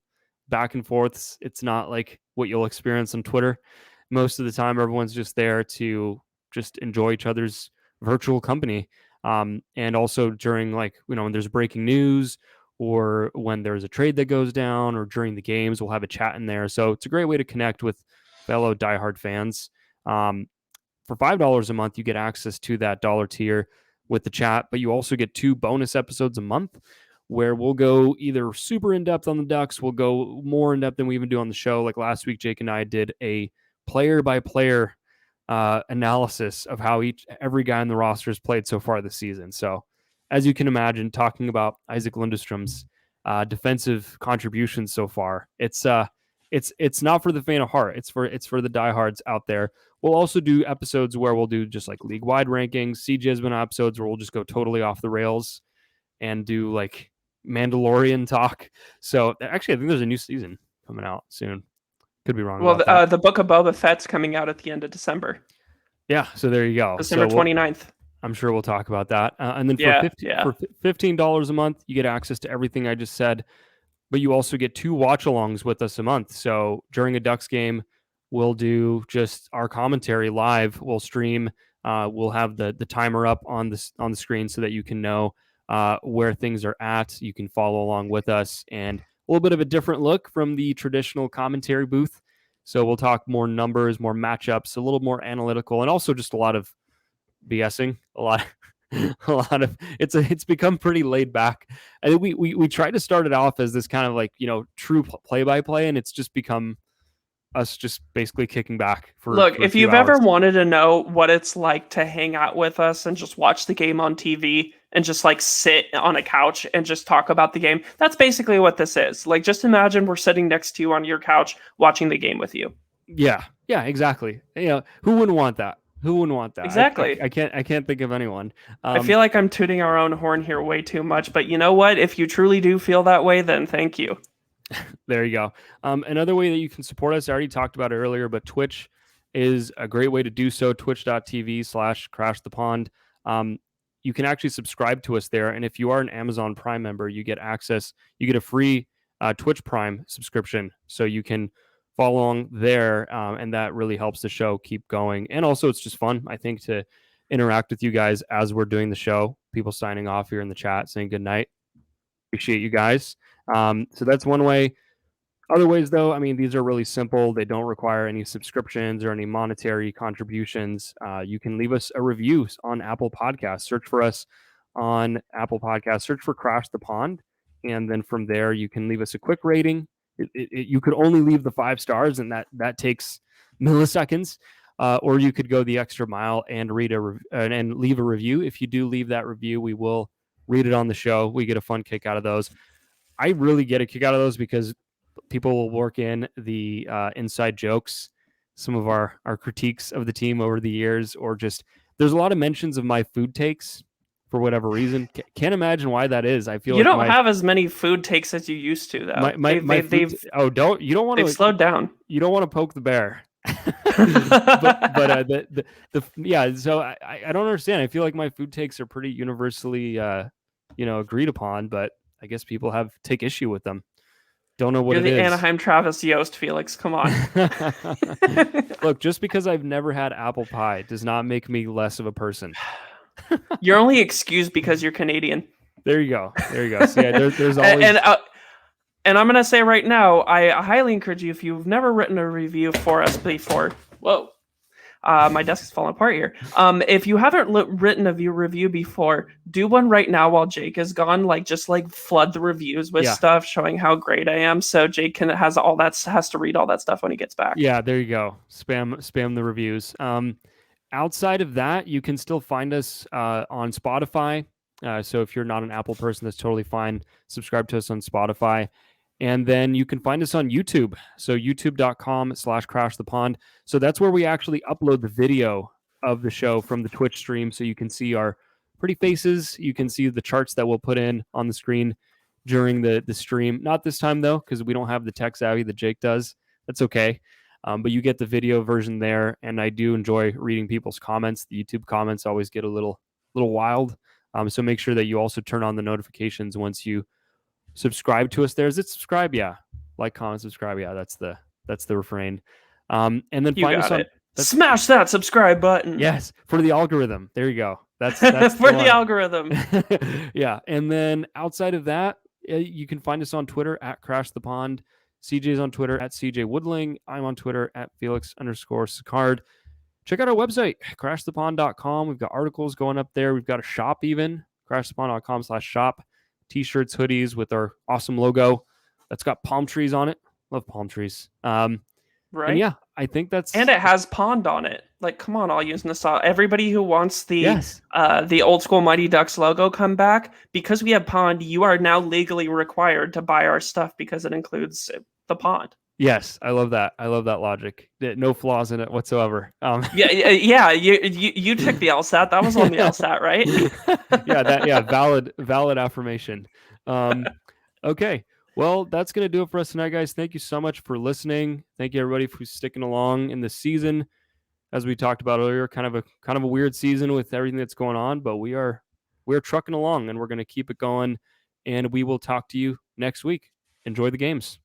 back and forths. It's not like what you'll experience on Twitter. Most of the time, everyone's just there to just enjoy each other's virtual company. And also during when there's breaking news or when there's a trade that goes down or during the games, we'll have a chat in there. So it's a great way to connect with fellow diehard fans. For $5 a month, you get access to that dollar tier with the chat, but you also get 2 bonus episodes a month where we'll go either super in-depth on the Ducks, we'll go more in-depth than we even do on the show. Like last week, Jake and I did a player-by-player analysis of how every guy on the roster has played so far this season. So as you can imagine, talking about Isaac Lundstrom's defensive contributions so far, it's not for the faint of heart. It's for the diehards out there. We'll also do episodes where we'll do just like league-wide rankings. CJ has been on episodes where we'll just go totally off the rails and do like Mandalorian talk. So actually, I think there's a new season coming out soon. Could be wrong. Well, about that. The Book of Boba Fett's coming out at the end of December. Yeah, so there you go. December 29th. I'm sure we'll talk about that. And then for $15 a month, you get access to everything I just said, but you also get 2 watch-alongs with us a month. So during a Ducks game, we'll do just our commentary live. We'll stream. We'll have the timer up on the screen so that you can know where things are at. You can follow along with us, and a little bit of a different look from the traditional commentary booth. So we'll talk more numbers, more matchups, a little more analytical, and also just a lot of BSing, a lot. A lot of it's become pretty laid back. I think we tried to start it off as this kind of like, true play by play, and it's just become us just basically kicking back Look, for a if few you've ever hours. wanted to know what it's like to hang out with us and just watch the game on TV and just like sit on a couch and just talk about the game, that's basically what this is. Like, just imagine we're sitting next to you on your couch watching the game with you. Yeah, exactly. Who wouldn't want that? Who wouldn't want that? Exactly. I can't think of anyone. I feel like I'm tooting our own horn here way too much, but you know what? If you truly do feel that way, then thank you. There you go. Another way that you can support us, I already talked about it earlier, but Twitch is a great way to do so. Twitch.tv/crashthepond. You can actually subscribe to us there. And if you are an Amazon Prime member, you get a free Twitch Prime subscription. So you can follow along there. And that really helps the show keep going. And also, it's just fun, I think, to interact with you guys as we're doing the show. People signing off here in the chat saying good night. Appreciate you guys. So that's one way. Other ways, though, I mean, these are really simple. They don't require any subscriptions or any monetary contributions. You can leave us a review on Apple Podcasts. Search for us on Apple Podcasts. Search for Crash the Pond. And then from there, you can leave us a quick rating. You could only leave the 5 stars, and that takes milliseconds. Or you could go the extra mile and and leave a review. If you do leave that review, we will read it on the show. We get a fun kick out of those. I really get a kick out of those because people will work in the inside jokes, some of our critiques of the team over the years, or just there's a lot of mentions of my food takes for whatever reason. Can't imagine why that is. I feel You like don't have as many food takes as you used to, though. they've slowed down. You don't want to poke the bear. but yeah. So I don't understand. I feel like my food takes are pretty universally agreed upon, but I guess people take issue with them. Don't know what You're it the is. Anaheim Travis Yost, Felix. Come on. Look, just because I've never had apple pie does not make me less of a person. You're only excused because you're Canadian. There you go. So yeah, there's always. And I'm gonna say right now, I highly encourage you, if you've never written a review for us before. Whoa. My desk is falling apart here. If you haven't written a review before, do one right now while Jake is gone. Just flood the reviews with stuff showing how great I am, so Jake has to read all that stuff when he gets back. Yeah, there you go. Spam the reviews. Outside of that, you can still find us on Spotify. So if you're not an Apple person, that's totally fine. Subscribe to us on Spotify. And then you can find us on YouTube. So youtube.com/crashthepond. So that's where we actually upload the video of the show from the Twitch stream. So you can see our pretty faces. You can see the charts that we'll put in on the screen during the stream. Not this time, though, because we don't have the tech savvy that Jake does. That's okay. But you get the video version there. And I do enjoy reading people's comments. The YouTube comments always get a little wild. So make sure that you also turn on the notifications once you subscribe to us there. Is it subscribe? Yeah. Like, comment, subscribe. Yeah, that's the refrain. And then find us on smash that subscribe button. Yes, for the algorithm. There you go. That's for the algorithm. Yeah. And then outside of that, you can find us on Twitter at Crash the Pond. CJ's on Twitter at CJ Woodling. I'm on Twitter at Felix_Sicard. Check out our website, crashthepond.com. We've got articles going up there. We've got a shop even, crashthepond.com/shop. T-shirts, hoodies with our awesome logo that's got palm trees on it. Love palm trees. Right. And yeah, I think and it has pond on it. Come on, all using this. Everybody who wants the old school Mighty Ducks logo come back, because we have pond. You are now legally required to buy our stuff because it includes the pond. Yes, I love that. I love that logic. No flaws in it whatsoever. Yeah. You took the LSAT. That was on the LSAT, right? Valid affirmation. Okay. Well, that's gonna do it for us tonight, guys. Thank you so much for listening. Thank you everybody for sticking along in this season. As we talked about earlier, kind of a weird season with everything that's going on, but we're trucking along and we're gonna keep it going. And we will talk to you next week. Enjoy the games.